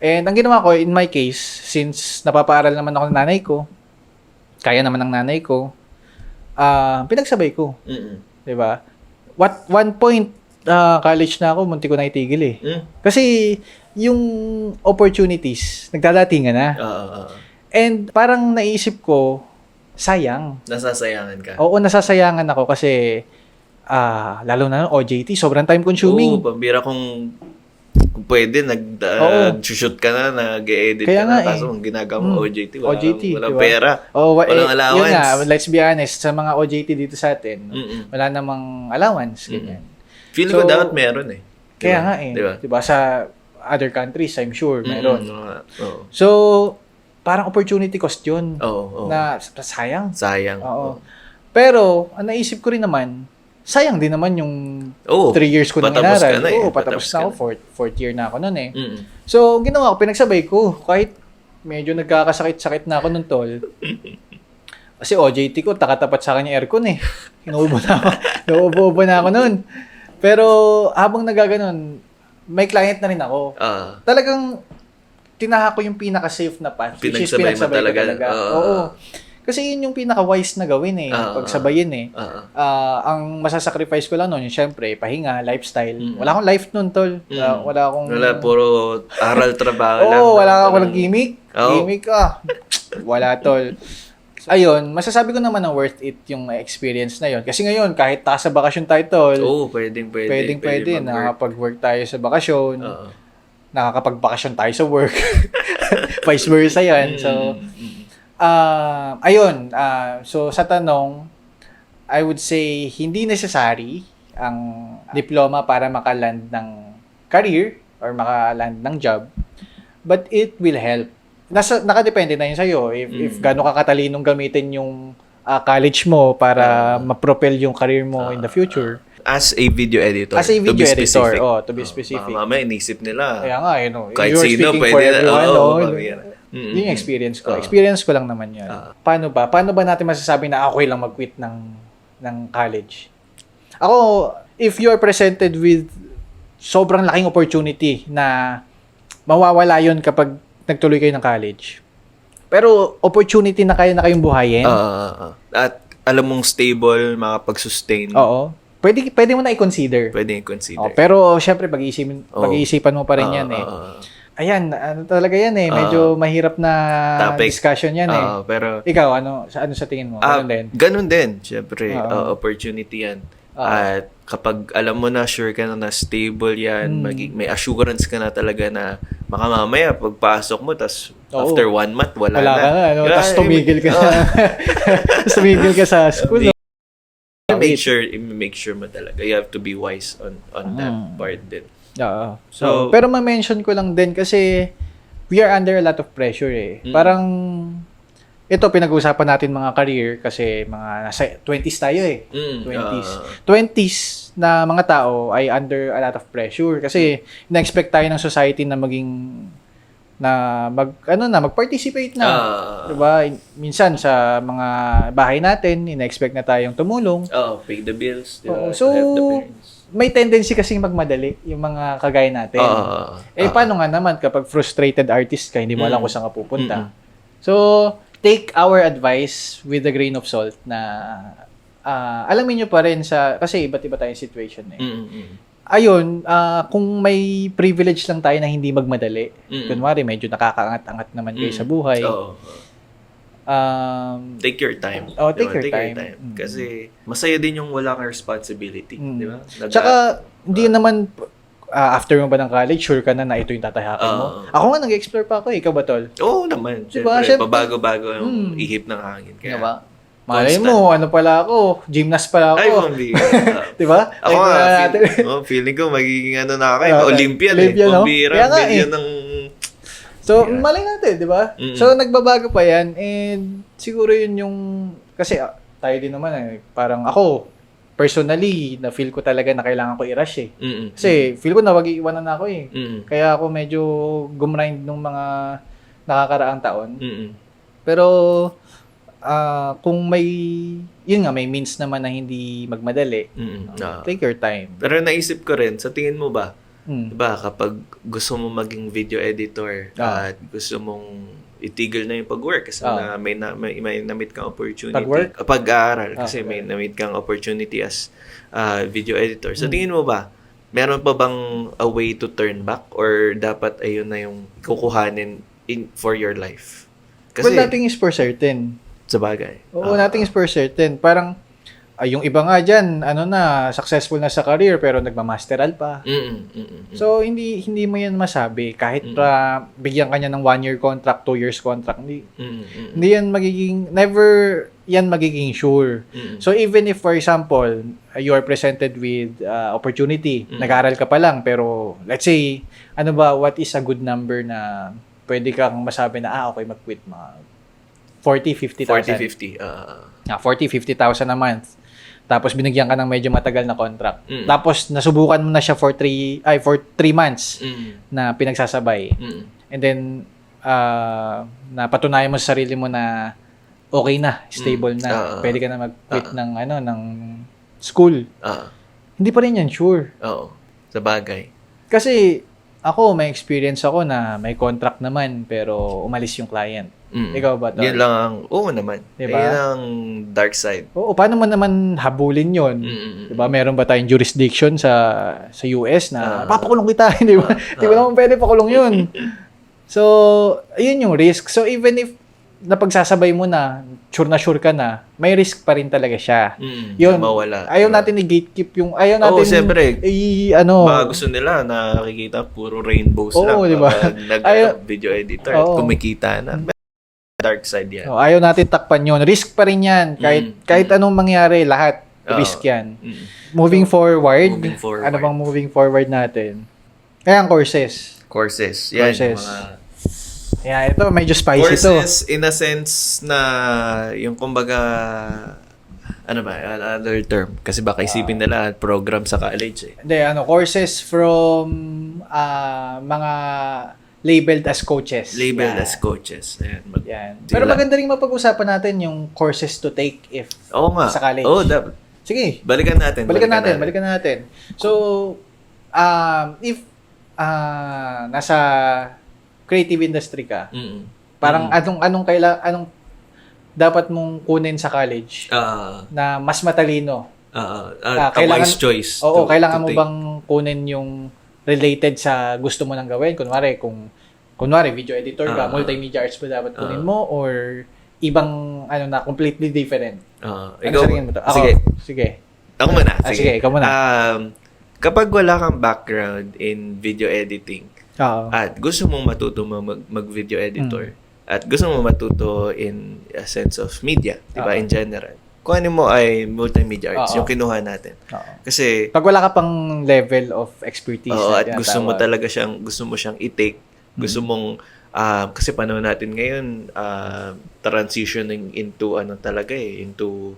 And ang ginawa ko, in my case, since napapaaral naman ako ng nanay ko, kaya naman ng nanay ko, pinagsabay ko. Diba? One point, college na ako, munti ko na itigil Kasi, yung opportunities, nagdadatingan na. And parang naisip ko, sayang. Nasasayangan ka. Oo, nasasayangan ako kasi, lalo na OJT, sobrang time consuming. Pambira kung pwede, nag-shoot ka na, nag-edit Kaya ka na, nga kaso ang ginagawa mo, OJT, walang diba? pera, walang allowance. Yun nga, let's be honest, sa mga OJT dito sa atin, wala namang allowance, ganyan. Feel ko dapat meron Diba? Kaya nga diba? Sa other countries, I'm sure, meron. So, parang opportunity cost yun. Na sayang. Oo. Pero, ang naisip ko rin naman, sayang din naman yung 3 years ko nang inaral. Patapos na ako. Fourth year na ako nun So, ang ginawa ko, pinagsabay ko. Kahit medyo nagkakasakit-sakit na ako nun, tol. Kasi OJT ko, takatapat sa akin yung aircon Inuubo na ako nun. Pero, habang nagaganon, may client na rin ako. Talagang, tinaha ko yung pinaka-safe na path. Which is pinagsabay ko talaga. Oo. Kasi yun yung pinaka-wise na gawin pagsabayin ang masasacrifice ko lang nun, yung syempre, pahinga, lifestyle. Wala akong life nun, tol. Wala, puro aral, trabaho lang. Wala akong gimmick. Gimmick wala, tol. Ayun, masasabi ko naman na worth it yung experience na yun. Kasi ngayon, kahit sa bakasyon tayo, tol. Pwede. Nakakapag-work tayo sa bakasyon. Nakakapag-bakasyon tayo sa work. Vice versa yan. So, ayun. So, sa tanong, I would say, hindi necessary ang diploma para makaland ng career or makaland ng job. But it will help. Nakadepende na yun sa'yo. If gano'n ka katalinong gamitin yung college mo para ma-propel yung career mo in the future. As a video editor. As a to video be editor, specific. to be specific. Baka mamaya inisip nila. Kaya nga, no. Kahit You're sino, speaking pwede for na. everyone, Oo, no? mamaya. Yun yung experience ko. Experience ko lang naman yun. Paano ba natin masasabi na okay lang mag-quit ng college? Ako, if you are presented with sobrang laking opportunity na mawawala yun kapag nagtuloy kayo ng college. Pero opportunity na kayong buhayin. At alam mong stable, makapag-sustain. Oo. Pwede mo na i-consider. Pwede i-consider. Pero syempre pag-iisipan mo pa rin yan eh. Ayan, ano talaga yan eh. Medyo mahirap na topic. discussion yan eh. Pero ikaw, ano sa tingin mo? Ganun din. Syempre, opportunity yan. At kapag alam mo na, sure ka na stable yan, may assurance ka na talaga na baka mamaya pagpasok mo, tas after 1 month, wala na. Ka na. Ano? Tapos tumigil ka tumigil ka sa school. Make sure mo talaga. You have to be wise on that part din. Oo. So, pero ma-mention ko lang din kasi we are under a lot of pressure eh. Parang ito pinag-uusapan natin mga career kasi mga nasa 20s tayo eh. 20s na mga tao ay under a lot of pressure kasi na-expect tayo ng society na mag-participate na. Diba? Minsan sa mga bahay natin, ina-expect na tayong tumulong. Pay the bills. Diba? So, may tendency kasing magmadali yung mga kagaya natin. Paano nga naman kapag frustrated artist ka, hindi mo alam kung saan ka pupunta. So, take our advice with a grain of salt na alamin nyo pa rin kasi iba't iba tayong situation eh. Ayun, kung may privilege lang tayo na hindi magmadali, kunwari medyo nakakaangat-angat naman kayo sa buhay, take your time. Take your time. Kasi masaya din yung wala kang responsibility. Di ba? Tsaka, hindi naman, after mo ba ng college, sure ka na ito yung tatahakin mo. Ako nga, nag-explore pa ako. Ikaw ba, Tol? Oo naman. Siyempre, pabago-bago yung ihip ng hangin. Kaya, diba? Malay mo, ano pala ako, gymnast pala ako. Ay, pambira. Diba? Ako feeling ko magiging na ako, Olympian no? Pambira, million ng... So, malay natin, di ba? So, nagbabago pa yan. And siguro yun yung... Kasi tayo din naman parang ako, personally, na-feel ko talaga na kailangan ko i-rush eh. Kasi feel ko na wag-iiwanan na ako eh. Kaya ako medyo gumrind nung mga nakakaraang taon. Pero, kung may means naman na hindi magmadali, take your time. Pero naisip ko rin, sa tingin mo ba, diba, kapag gusto mo maging video editor at gusto mong itigil na yung pag-work kasi may na-meet kang opportunity. Pag-aaral kasi may na-meet kang opportunity as video editor. Sa tingin mo ba, meron pa bang a way to turn back or dapat ayun na yung kukuhanin for your life? Kasi, nothing is for certain. Sa bagay. Oo, nothing is for certain. Parang, yung iba nga dyan, successful na sa career pero nagmamasteral pa. So, hindi mo yan masabi. Kahit bigyan ka niya ng 1-year contract, 2 years contract, hindi yan never yan magiging sure. So, even if, for example, you are presented with opportunity, nag-aaral ka pa lang, pero let's say, what is a good number na pwede kang masabi na, okay, mag-quit mga 40-50,000. 40-50,000 a month. Tapos binigyan ka ng medyo matagal na contract. Tapos nasubukan mo na siya for 3 months na pinagsasabay. And then napatunayan mo sa sarili mo na okay na, stable na. Pwede ka na mag-quit ng school. Hindi pa rin yan sure. Oo. Sa bagay. Kasi ako, may experience ako na may contract naman pero umalis yung client. Ikaw ba, Tol? Yan lang oo naman. Diba? Yan ang dark side. Oo, paano mo naman habulin yon? Diba? Meron ba tayong jurisdiction sa US na papakulong kita? Di ba? Di ba naman pwede pakulong yun? So, ayun yung risk. So, even if napagsasabay mo na sure ka na, may risk pa rin talaga siya. Yun, mawala. Ayaw natin i-gatekeep yung, ayaw natin siyempre, baka gusto nila nakikita puro rainbows lang. Diba? Video editor at kumikita na. Dark side yan. Ayaw natin takpan yun. Risk pa rin yan. Kahit anong mangyari, lahat risk yan. Moving forward, ano bang moving forward natin? Kaya ang courses. Yan. Courses. Ito medyo spicy courses, in a sense na yung kumbaga another term. Kasi baka isipin nila program sa college eh. Hindi, courses from mga labeled as coaches. Labeled Yan. as coaches. Ayan. Yan. Pero maganda rin mapag-usapan natin yung courses to take if Oo nga. sa college. Oo, dapat. Sige. Balikan natin. So, if nasa creative industry ka, parang anong dapat mong kunin sa college na mas matalino? Wise choice. Oo, kailangan mo bang kunin yung related sa gusto mo nang gawin? Kunwari video editor ka, multimedia arts ba dapat kunin mo or ibang completely different? Ano sa tingin mo to? Sige. Ako muna. Sige, ikaw muna. Kapag wala kang background in video editing, at gusto mong matuto mag-video editor, at gusto mong matuto in a sense of media, di ba, in general, kung ano mo ay multimedia arts, yung kinuha natin. Kasi, pag wala ka pang level of expertise, at gusto mo siyang i-take, gusto mong, kasi panahon natin ngayon, transitioning into into,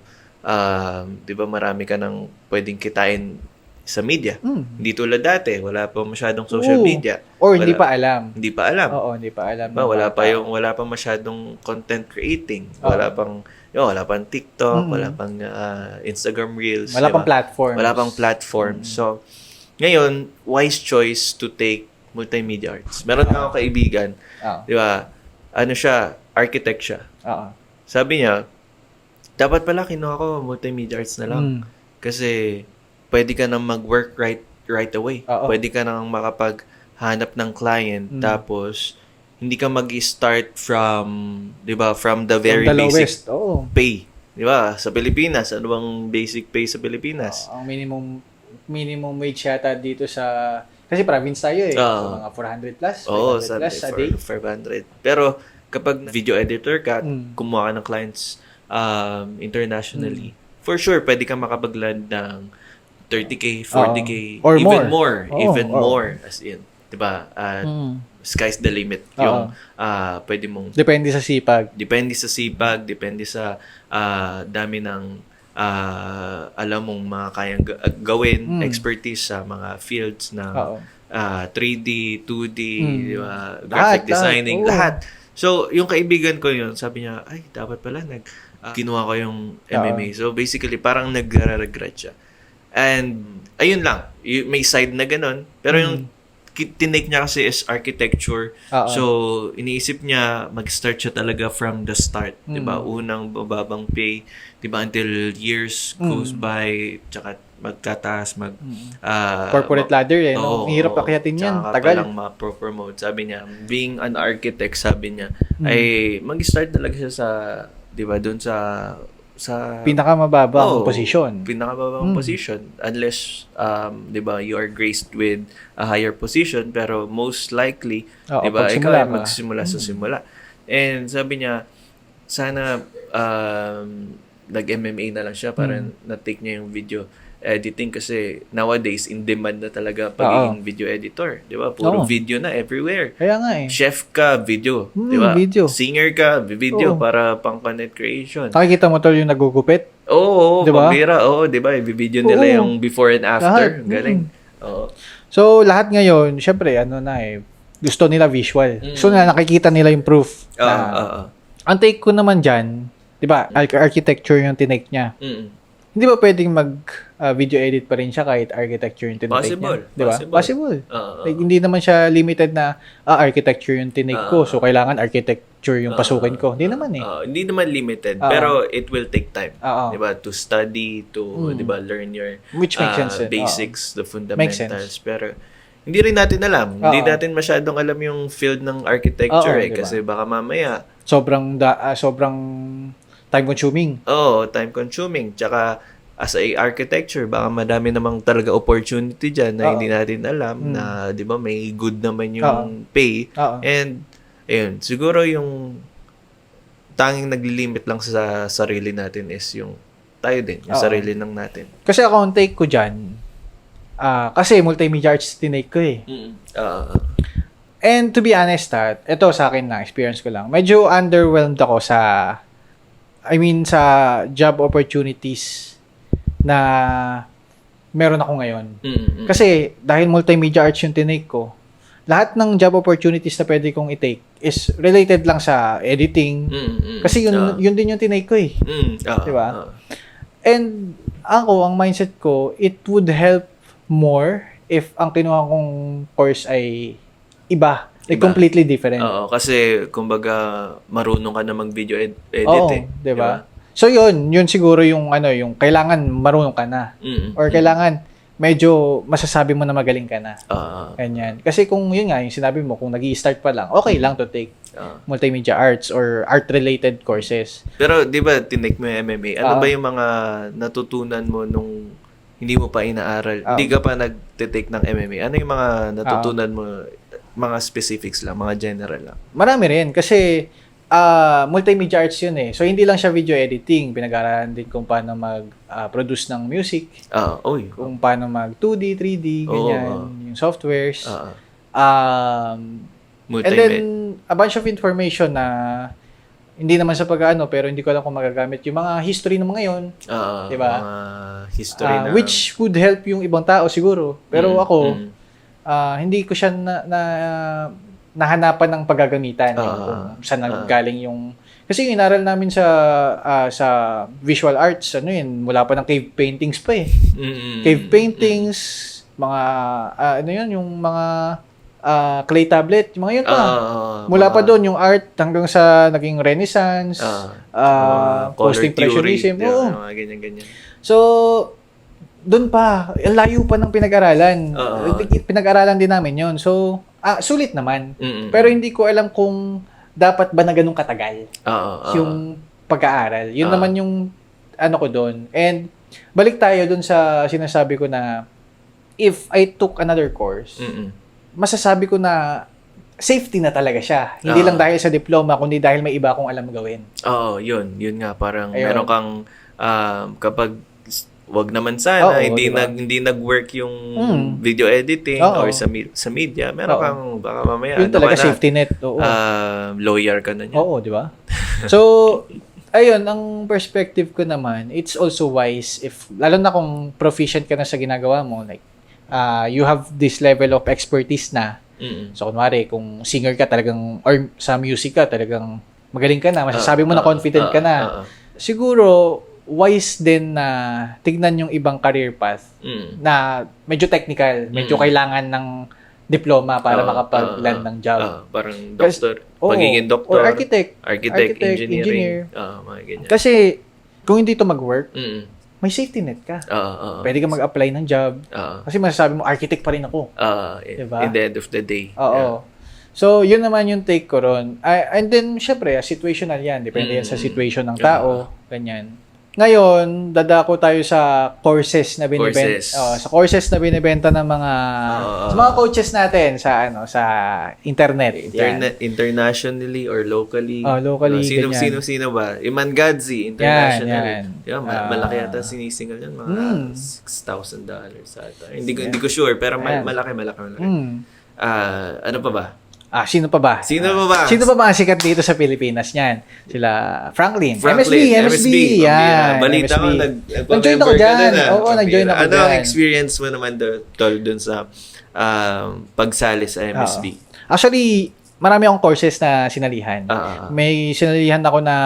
di ba, marami ka nang pwedeng kitain sa media. Hindi tulad dati, wala pa masyadong social media. Or hindi pa alam. Hindi pa alam. Oo, hindi pa alam. Wala pa masyadong content creating. Wala pang TikTok, wala pang Instagram Reels. Wala pang platform. Wala pang platform. So, ngayon, wise choice to take multimedia arts. Meron akong kaibigan, di ba, architect siya. Sabi niya, dapat pala kinuha ko multimedia arts na lang. Kasi, pwede ka nang mag-work right away. Pwede ka nang makapaghanap ng client, tapos, hindi ka mag-start from, di ba, from the very basic pay. Di ba? Sa Pilipinas, ano bang basic pay sa Pilipinas? Ang minimum wage yata dito sa, kasi province tayo eh. So, mga 400 plus, 500 plus a day. 500. Pero, kapag video editor ka, kumuha ka ng clients internationally, for sure, pwede ka makapag-land ng 30K, 40K, or even more. More, as in. Diba? Sky's the limit. Yung pwede mong... Depende sa sipag, depende sa dami ng alam mong mga kayang gawin, expertise sa mga fields ng 3D, 2D, diba? Graphic designing, lahat. So, yung kaibigan ko yun, sabi niya, ay, dapat pala kinuha ko yung MMA. So, basically, parang nag-regret siya. And, ayun lang. May side na ganun. Pero yung tinake niya kasi is architecture. So, iniisip niya, mag-start siya talaga from the start. Diba? Unang babang pay. Diba? Until years goes by. Tsaka magtataas, corporate ladder eh. No? Hirap akyatin yan. Tagal. Tagal. Palang ma-promote. Sabi niya, being an architect, sabi niya, ay mag-start talaga siya sa, diba, dun sa pinakamababang position. Pinakamababang position. Unless, di ba, you are graced with a higher position, pero most likely, di ba, ikaw ay magsimula sa simula. And sabi niya, sana nag-MMA na lang siya para na-take niya yung video editing kasi nowadays in demand na talaga pagiging video editor, 'di ba? Puro video na everywhere. Kaya nga eh. Chef ka, video, 'di ba? Video. Singer ka, video para pang content creation. Nakikita mo tol yung nagugupit? Oo, diba? Pambira. Oo, 'di ba? I-video nila yung before and after. Lahat. Galing. Oo. So, lahat ngayon, syempre, gusto nila visual. Gusto nila nakikita nila yung proof. Ang take ko naman dyan, 'di ba? Architecture yung tinake niya. Hindi ba pwedeng mag-video edit pa rin siya kahit architecture yung tinake niya? Diba? Possible. Like, hindi naman siya limited na architecture yung tinake ko, so kailangan architecture yung pasukin ko. Hindi naman eh. Hindi naman limited, pero it will take time. Diba? To study, to diba, learn your which makes sense, basics, the fundamentals. Pero hindi rin natin alam. Hindi natin masyadong alam yung field ng architecture diba? Kasi baka mamaya sobrang time-consuming. Time-consuming. Tsaka, as a architecture, baka madami namang talaga opportunity dyan na hindi natin alam na, di ba, may good naman yung pay. And, ayun, siguro yung tanging naglilimit lang sa sarili natin is yung tayo din, yung sarili lang natin. Kasi ako, ang take ko dyan, kasi multimedia arts tinake ko eh. And to be honest, ito sa akin na experience ko lang, medyo underwhelmed ako sa I mean, sa job opportunities na meron ako ngayon. Kasi, dahil multimedia arts yung tinake ko, lahat ng job opportunities na pwede kong i-take is related lang sa editing. Kasi yun din yung tinake ko eh. Diba? And ako, ang mindset ko, it would help more if ang kinuha kong course ay iba. Like, completely different. Oo, kasi, kumbaga, marunong ka na mag-video edit Oo, diba? So, yun siguro yung kailangan marunong ka na. Or kailangan medyo masasabi mo na magaling ka na. Ganyan. Kasi kung yun nga, yung sinabi mo, kung nag-i-start pa lang, okay lang to take multimedia arts or art-related courses. Pero, di ba, tinake mo yung MMA? Ano ba yung mga natutunan mo nung hindi mo pa inaaral? Hindi ka pa nag-take ng MMA? Ano yung mga natutunan mo? Mga specifics lang, mga general lang. Marami rin kasi multimedia arts yun eh. So hindi lang siya video editing, pinag-aaralan din kung paano mag-produce ng music. Kung paano mag 2D, 3D, ganyan, yung softwares. And then a bunch of information na hindi naman sa pag-ano pero hindi ko alam kung magagamit yung mga history ng mga yon. Di ba? Mga history na which would help yung ibang tao siguro. Pero ako hindi ko siya nahanapan ng paggagamitan kung saan nanggaling yung kasi yung inaral namin sa visual arts mula pa ng cave paintings pa eh. Cave paintings, mga yung mga clay tablet, yung mga yun pa. Mula pa doon yung art hanggang sa naging Renaissance, post-impressionism. Mga ganyan. So doon pa, layo pa ng pinag-aralan. Pinag-aralan din namin yon. So, sulit naman. Pero hindi ko alam kung dapat ba na ganun katagal yung pag-aaral. Yun naman yung ko doon. And balik tayo doon sa sinasabi ko na if I took another course, masasabi ko na safety na talaga siya. Hindi lang dahil sa diploma, kundi dahil may iba akong alam gawin. Yun. Yun nga. Parang meron kang kapag wag naman sana hindi nag-work yung video editing or sa media, meron kang baka mamaya yun talaga safety net. Lawyer ka na niya. Oo, di ba? So ayun, ang perspective ko naman, it's also wise if lalo na kung proficient ka na sa ginagawa mo, like you have this level of expertise na. So kunwari kung singer ka talagang or sa music ka talagang magaling ka na, masasabi mo na confident ka na. Siguro wise din na tignan yung ibang career path na medyo technical, medyo kailangan ng diploma para makapag-land ng job. Parang doctor, magiging doctor, or architect, engineer. Mga ganyan. Kasi kung hindi to mag-work, may safety net ka. Pwede ka mag-apply ng job. Kasi masasabi mo, architect pa rin ako. Diba? In the end of the day. So, yun naman yung take ko ron. And then, syempre, situational yan. Depende yan sa situation ng tao. Ganyan. Ngayon, dadako tayo sa courses na binibenta. Sa courses na binibenta ng mga sa mga coaches natin sa internet. Internationally or locally. Locally. Sino ba? Iman Gadzi, internationally. Yan. Malaki yata sinisingal yan, mga $6,000 ata. Hindi ko sure, pero malaki. Ano pa ba? Sino pa ba? Sino pa ba ang sikat dito sa Pilipinas niyan? Sila Franklin. MSB. Yan. Balita ko, nag-join ako dyan. Nag-join ako dyan. Ano ang experience mo naman dun sa pagsali sa MSB? Actually, marami akong courses na sinalihan. May sinalihan ako na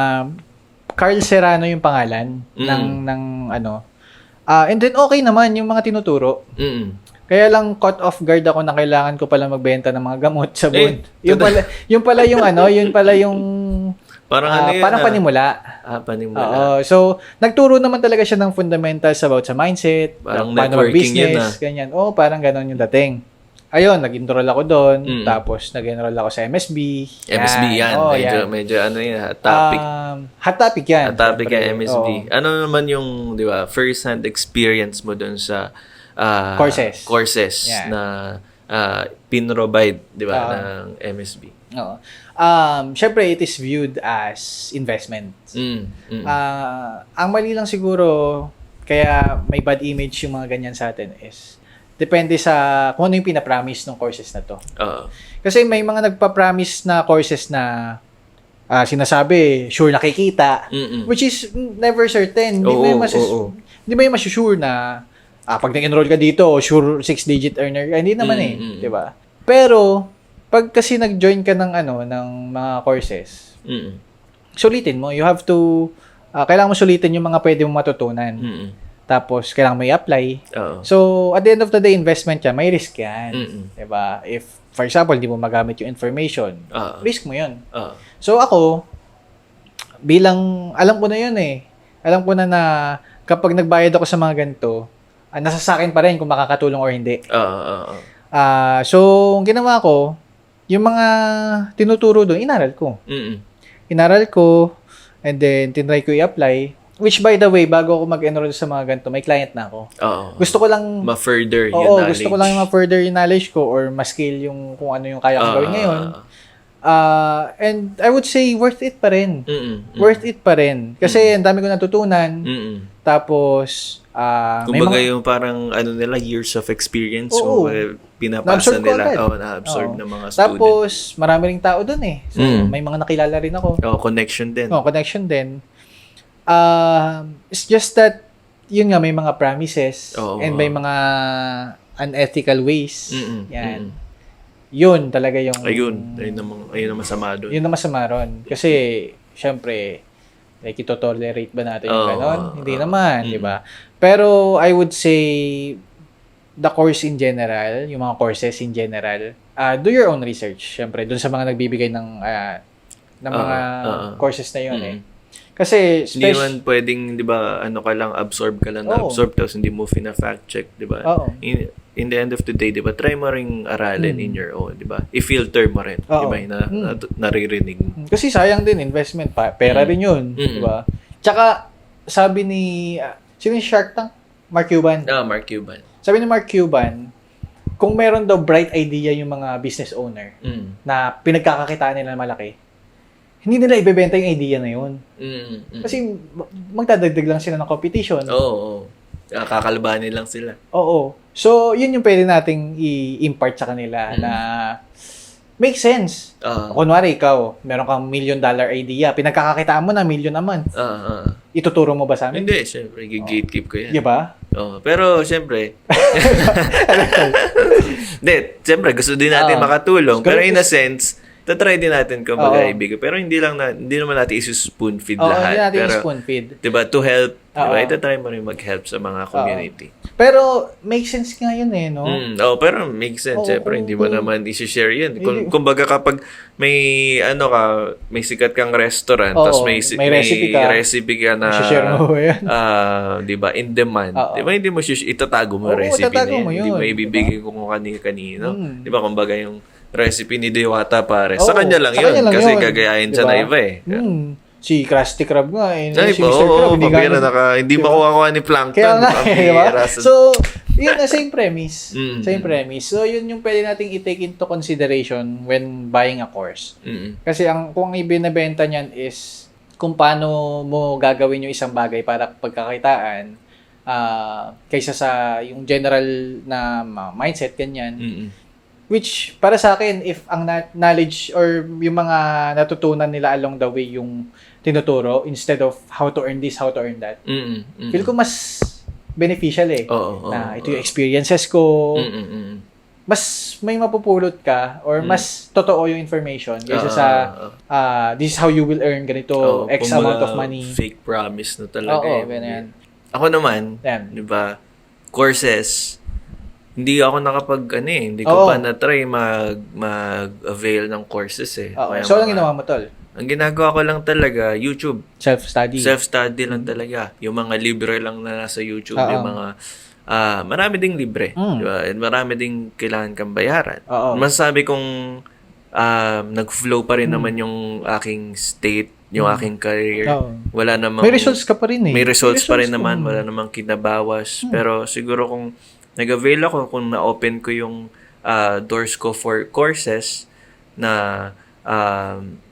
Carl Serrano yung pangalan ng and then okay naman yung mga tinuturo. Kaya lang caught off guard ako na kailangan ko pala magbenta ng mga gamot sa buwan. Yung pala yung parang panimula. Panimula. So nagturo naman talaga siya ng fundamentals about sa mindset, parang paano mag-business, ganyan. Parang gano'n yung dating. Ayun, nag-enroll ako doon, tapos nag-enroll ako sa MSB. MSB yan. Medyo hot topic. Hot topic yan. Hot topic yan, MSB. Ano naman yung, di ba, first-hand experience mo doon sa courses na pinrovide, di ba, ng MSB. Syempre, it is viewed as investment. Ang mali lang siguro, kaya may bad image yung mga ganyan sa atin is, depende sa kung ano yung pinapromise ng courses na to. Kasi may mga nagpa-promise na courses na sinasabi, sure nakikita, which is never certain. Hindi mo yung hindi mo yung masusure na pag nag-enroll ka dito, sure 6-digit earner ka. Hindi naman di ba? Pero, pag kasi nag-join ka ng ng mga courses, sulitin mo. You have to, kailangan mo sulitin yung mga pwede mong matutunan. Tapos, kailangan mo i-apply. So, at the end of the day, investment yan, may risk yan. Diba? If, for example, hindi mo magamit yung information, risk mo yun. So, ako, alam ko na yun Alam ko na kapag nagbayad ako sa mga ganito, nasa sa akin pa rin kung makakatulong or hindi. So, ang ginawa ko, yung mga tinuturo doon, inaral ko. Inaral ko, and then, tinry ko i-apply. Which, by the way, bago ako mag-enroll sa mga ganito, may client na ako. Gusto ko lang ma-further yung knowledge. Gusto ko lang ma-further yung knowledge ko or ma-scale yung kung ano yung kaya kong gawin ngayon. And I would say worth it pa rin. Worth it pa rin. Kasi ang dami ko natutunan. Tapos, kumbaga yung parang nila, years of experience. Pinapasa nila. Na-absorb ng mga student. Tapos, marami ring tao dun So, may mga nakilala rin ako. Connection din. Connection din. It's just that, yun nga, may mga promises and may mga unethical ways. Yan. Yun talaga yung... Ayun ang masama doon. Yun ang masama ron. Kasi, syempre, like, ito-tolerate ba natin yung ganon? Hindi naman, di ba? Pero, I would say, the course in general, yung mga courses in general, do your own research. Syempre, dun sa mga nagbibigay ng mga courses na yun Kasi, hindi man pwedeng, di ba, ka lang, absorb ka lang na absorb, tapos hindi mo fina-fact check, di ba? In the end of the day, di ba, try mo ring aralin in your own, di ba? I-filter mo rin, di ba, naririnig. Kasi sayang din, investment, pera rin yun, di ba? Tsaka, sabi ni, sino yung Shark Tank? Mark Cuban. Mark Cuban. Sabi ni Mark Cuban, kung meron daw bright idea yung mga business owner na pinagkakakitaan nila malaki, hindi nila ibebenta yung idea na yun. Kasi magdadagdag lang sila ng competition. Kakalabanin lang sila. So, yun yung pwede nating i-impart sa kanila na make sense. Kunwari, ikaw, meron kang $1 million idea, pinagkakakitaan mo na $1 million a month. Ituturo mo ba sa amin? Hindi, syempre, gatekeep ko yan. Diba? Pero, syempre, syempre, gusto din natin makatulong. Pero in a sense, try din natin kung ibigay. Pero hindi naman natin spoon feed lahat. Hindi natin pero, spoon feed. Diba, to help, diba, try mo rin mag-help sa mga community. Pero, make sense nga yun no? Pero make sense. Siyempre, hindi mo naman isi-share yun. Kumbaga kapag may, may sikat kang restaurant, tapos may recipe ka na, share mo yan. diba, in demand. Diba, hindi mo itatago mo yung recipe na yan. Hindi mo ibibigay kung kanino. Diba, kumbaga yung recipe ni Diwata pare. Sa kanya lang yun. Kasi gagayahin siya na iba Si Krusty Krab nga si Mr. Krab. Hindi makuha ni Plankton. Kaya nga diba? So, yun na same premise. Same premise. So, yun yung pwede nating i-take into consideration when buying a course. Kasi kung ibinebenta niyan is kung paano mo gagawin yung isang bagay para pagkakitaan kaysa sa yung general na mindset, ganyan. Which, para sa akin, if ang knowledge or yung mga natutunan nila along the way yung tinuturo instead of how to earn this, how to earn that, feel ko mas beneficial na ito yung experiences ko, mas may mapupulot ka or mas totoo yung information kaysa sa this is how you will earn ganito, X amount of money. Fake promise na talaga. Yan. Ako naman, di ba, courses, hindi ako hindi ko pa na-try mag-avail ng courses So, anong ginawa mo, tol? Ang ginagawa ko lang talaga, YouTube. Self-study. Self-study lang talaga. Yung mga libre lang na nasa YouTube, yung mga, marami ding libre. Diba? And marami ding kailangan kang bayaran. Masasabi kong, nag-flow pa rin naman yung aking state, yung aking career. Wala namang... May results ka pa rin May results pa rin naman. Wala namang kinabawas. Pero siguro kung nag-avail ako, kung na-open ko yung doors ko for courses na,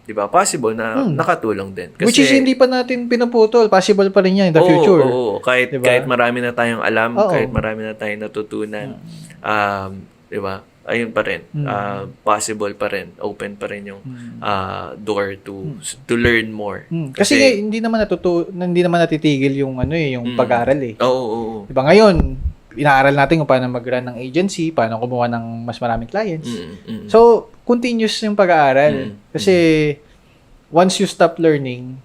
di ba, possible na nakatulong din. Kasi, which is hindi pa natin pinuputol. Possible pa rin yan in the future. Kahit marami na tayong alam, kahit marami na tayong natutunan, di ba, ayun pa rin, possible pa rin, open pa rin yung door to learn more. Kasi hindi naman natitigil yung yung pag-aaral eh. Oo. Diba ngayon, inaaral natin kung paano mag-run ng agency, paano kumuha ng mas maraming clients. So, continuous yung pag-aaral. Kasi once you stop learning,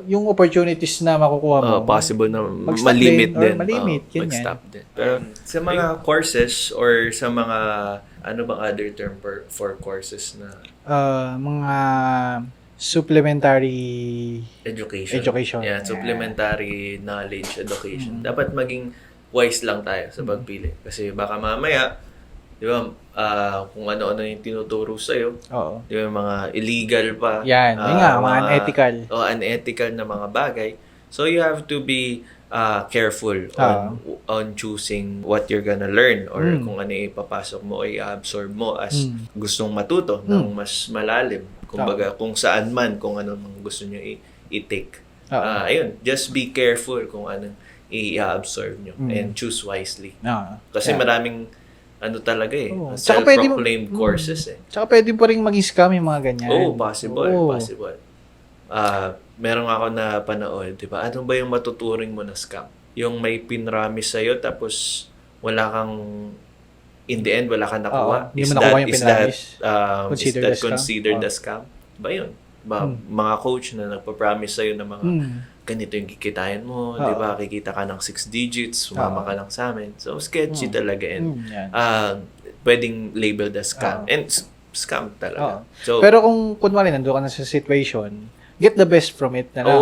yung opportunities na makukuha mo, possible na mag-stop malimit din. Malimit, mag-stop din. Pero sa mga courses or sa mga, ano bang other term for courses na? Mga supplementary education. Yeah, supplementary knowledge education. Dapat maging wise lang tayo sa pagpili. Kasi baka mamaya, di ba, kung ano-ano yung tinuturo sa'yo, di ba, mga illegal pa. Yan, mga unethical. Unethical na mga bagay. So, you have to be careful on choosing what you're gonna learn or kung ano yung ipapasok mo o i-absorb mo as gustong matuto ng mas malalim. Kumbaga, kung saan man, kung ano gusto nyo i-take. Ayun, just be careful kung anong i-absorb nyo and choose wisely. Kasi maraming talaga self-proclaimed courses eh. Tsaka pwede po rin maging scam yung mga ganyan. Possible. Meron ako na panood, di ba? Ano ba yung matuturing mo na scam? Yung may pinramis sa'yo tapos wala kang in the end, wala kang nakuha. Hindi mo nakuha yung pinramis. Is that considered a scam? Ba yun? Mga coach na nagpa-promise sa'yo na mga ganito yung kikitain mo, di ba? Kikita ka ng 6 digits, sumama ka lang sa amin. So, sketchy talaga and pwedeng labeled as scam. And scam talaga. So, pero kung kunwari nandun ka na sa situation, get the best from it na lang.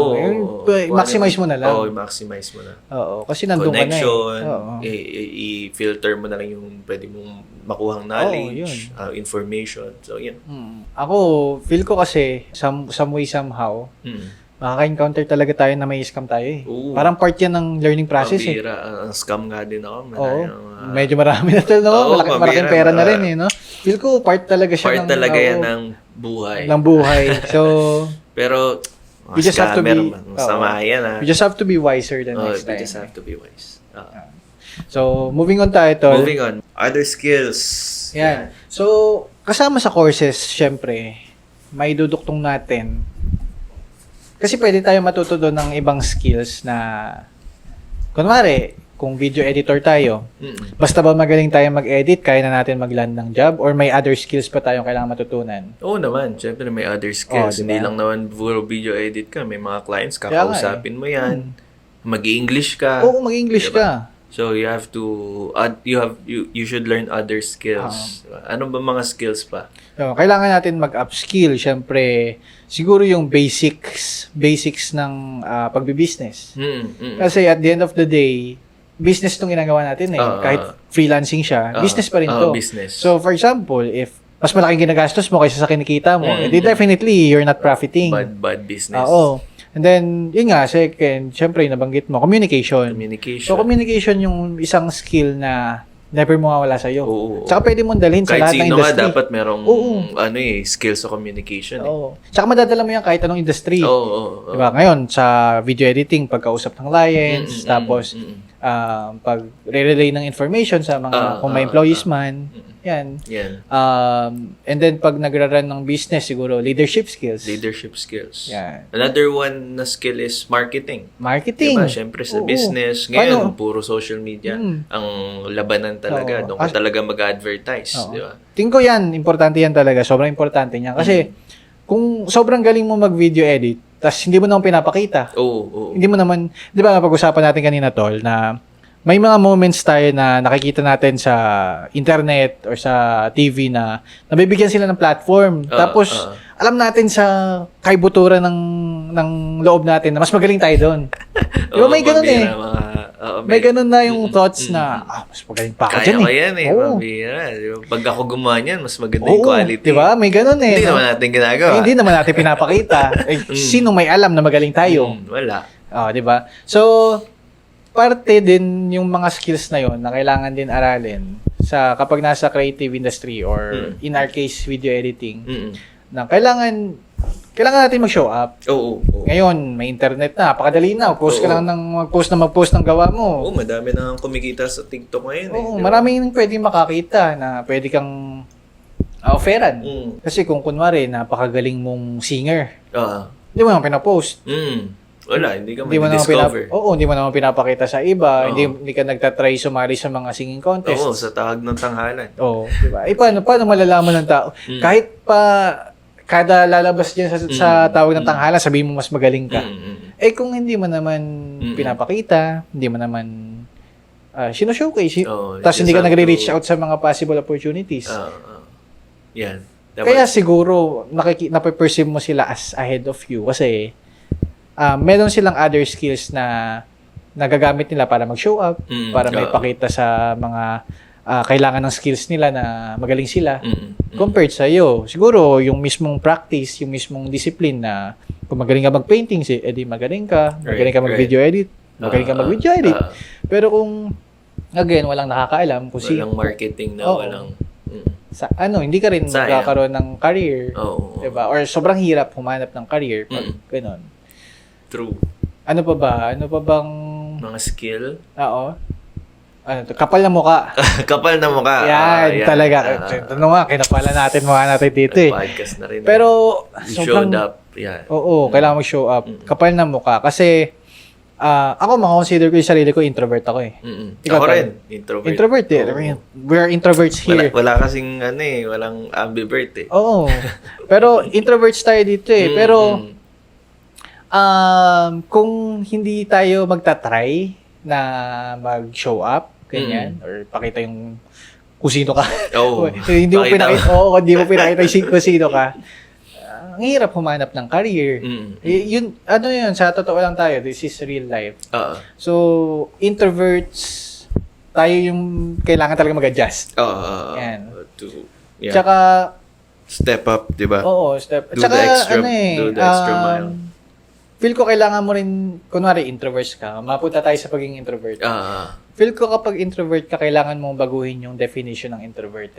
Maximize mo na lang. Maximize mo na. Kasi nandun ka na eh. Connection, i-filter mo na lang yung pwede mong makuhang knowledge, information. So, yun. Ako, feel ko kasi, some way, somehow, makaka-encounter talaga tayo na may scam tayo eh. Parang part yan ng learning process eh. Ang scam nga din ako. Medyo marami na ito, no? Malaking pera na rin eh, no? Feel ko part talaga siya part talaga yan ng buhay. Ng buhay. So, pero, you just have to be, masama yan you just have to be wiser than next time. You just have to be wise. So, moving on tayo, Tol. Moving on. Other skills. Yan. So, kasama sa courses, syempre, may duduktong natin. Kasi pwede tayo matuto doon ng ibang skills na, kunwari, kung video editor tayo, basta ba magaling tayo mag-edit, kaya na natin mag-land ng job, or may other skills pa tayong kailangan matutunan? Oo naman, syempre may other skills. Diba? Hindi lang naman puro video edit ka, may mga clients, kakausapin mo yan, mag-English ka. Oo, mag-English ka. So you have to you should learn other skills. Ano ba mga skills pa? So, kailangan natin mag-upskill, syempre, siguro yung basics ng pagbi-business. Kasi at the end of the day, business tong ginagawa natin eh. Kahit freelancing siya, business pa rin to. Business. So, for example, if mas malaking ginagastos mo kaysa sa kinikita mo, edi definitely you're not profiting. Bad business. And then, yun nga, second, syempre, nabanggit mo, communication. So, communication yung isang skill na never mo mawala sa'yo. Tsaka pwede mong dalhin sa lahat ng industry. Kahit sino nga dapat merong skills sa communication. Tsaka madadala mo yan kahit anong industry. Diba? Ngayon, sa video editing, pagkausap ng clients, tapos pag relay ng information sa mga kung may employees man. Yan. And then pag nagra-run ng business, siguro leadership skills. Yan. Another one na skill is marketing. Diba? Siyempre sa business, ngayon puro social media ang labanan talaga. Doon ka talaga mag-advertise, di ba? Tingin ko yan, importante yan talaga. Sobrang importante niyan. Kasi kung sobrang galing mo mag-video edit, tas hindi mo naman pinapakita. Hindi mo naman, di ba napag-usapan natin kanina, Tol, na may mga moments tayo na nakikita natin sa internet or sa TV na nabibigyan sila ng platform. Tapos, alam natin sa kaibuturan ng loob natin na mas magaling tayo doon. Di ba may ganun eh? May ganun na yung thoughts na, mas magaling pa ako dyan eh. Kaya ko yan eh, mabira. Pag ako gumawa niyan, mas maganda yung quality. Di ba? May ganun eh. Hindi naman natin ginagawa. Hindi naman natin pinapakita. Sino may alam na magaling tayo? Wala. Di ba? So, parte din yung mga skills na yon na kailangan din aralin sa kapag nasa creative industry or in our case video editing na kailangan kailangan natin mag-show up. Oo. Ngayon, may internet na, pakadali na. Post ka lang mag-post ng gawa mo. Oo, madami na kumikita sa TikTok ngayon. Oo, Di ba? maraming pwedeng makakita na pwede kang offeran. Kasi kung kunwari, napakagaling mong singer, hindi mo naman pinapost. Wala, hindi ka Hindi mo naman discover. hindi mo naman pinapakita sa iba. Hindi ka nagtatry sumali sa mga singing contest. Oo, sa tahag ng tanghalan. Oo, di ba? Paano malalaman ng tao? Kahit pa kada lalabas diyan sa tawag ng tanghalan, sabihin mo mas magaling ka. Kung hindi mo naman pinapakita, hindi mo naman sino-showcase, tapos hindi ka nagre-reach out sa mga possible opportunities. Yan. Kaya siguro, nape-perceive mo sila as ahead of you kasi meron silang other skills na nagagamit nila para mag-show up, para may pakita sa mga kailangan ng skills nila na magaling sila compared sa iyo. Siguro, yung mismong practice, yung mismong discipline na kung magaling ka mag-painting, edi magaling ka mag-video edit, magaling ka mag-video edit. Pero kung, again, walang nakakaalam, kung walang marketing na walang... hindi ka rin magkakaroon ng career. Diba? Or sobrang hirap humanap ng career pag ganun. True. Ano pa ba? Ano pa bang... Mga skill? Oo. Kapal na mukha. Kapal na mukha. Yan, talaga. Kinapalan natin mukha natin dito Podcast na rin. Pero, showed up. Yan. Oo, kailangan mag-show up. Kapal na mukha. Kasi, ako makakonsider ko yung sarili ko, introvert ako Ikaw ako rin, introvert. Introvert We're introverts here. Wala kasing walang ambivert Oo. Pero introverts tayo dito Pero kung hindi tayo magta-try na mag-show up, ganyan, or pakita yung kung sino ka. Hindi mo pinakita kung sino ka. Ang hirap humanap ng career. Yun, sa totoo lang tayo, this is real life. So, introverts, tayo yung kailangan talaga mag-adjust. Yan. Tsaka, step up, di ba? Oo, step. Do the extra mile. Feel ko kailangan mo rin, kunwari introverts ka, mapunta tayo sa pagiging introvert. Feel ko kapag introvert ka, kailangan mong baguhin yung definition ng introvert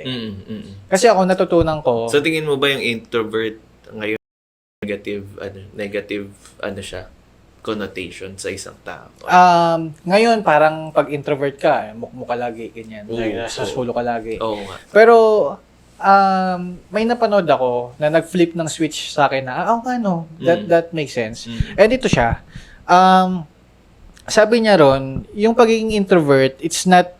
Kasi ako natutunan ko... So tingin mo ba yung introvert ngayon negative siya? Connotation sa isang tao? Ngayon, parang pag introvert ka, mukmuk ka lagi, ganyan. Sa sulo ka lagi. Oo nga. Pero... may napanood ako na nag-flip ng switch sa akin na, that makes sense. And ito siya, sabi niya ron, yung pagiging introvert, it's not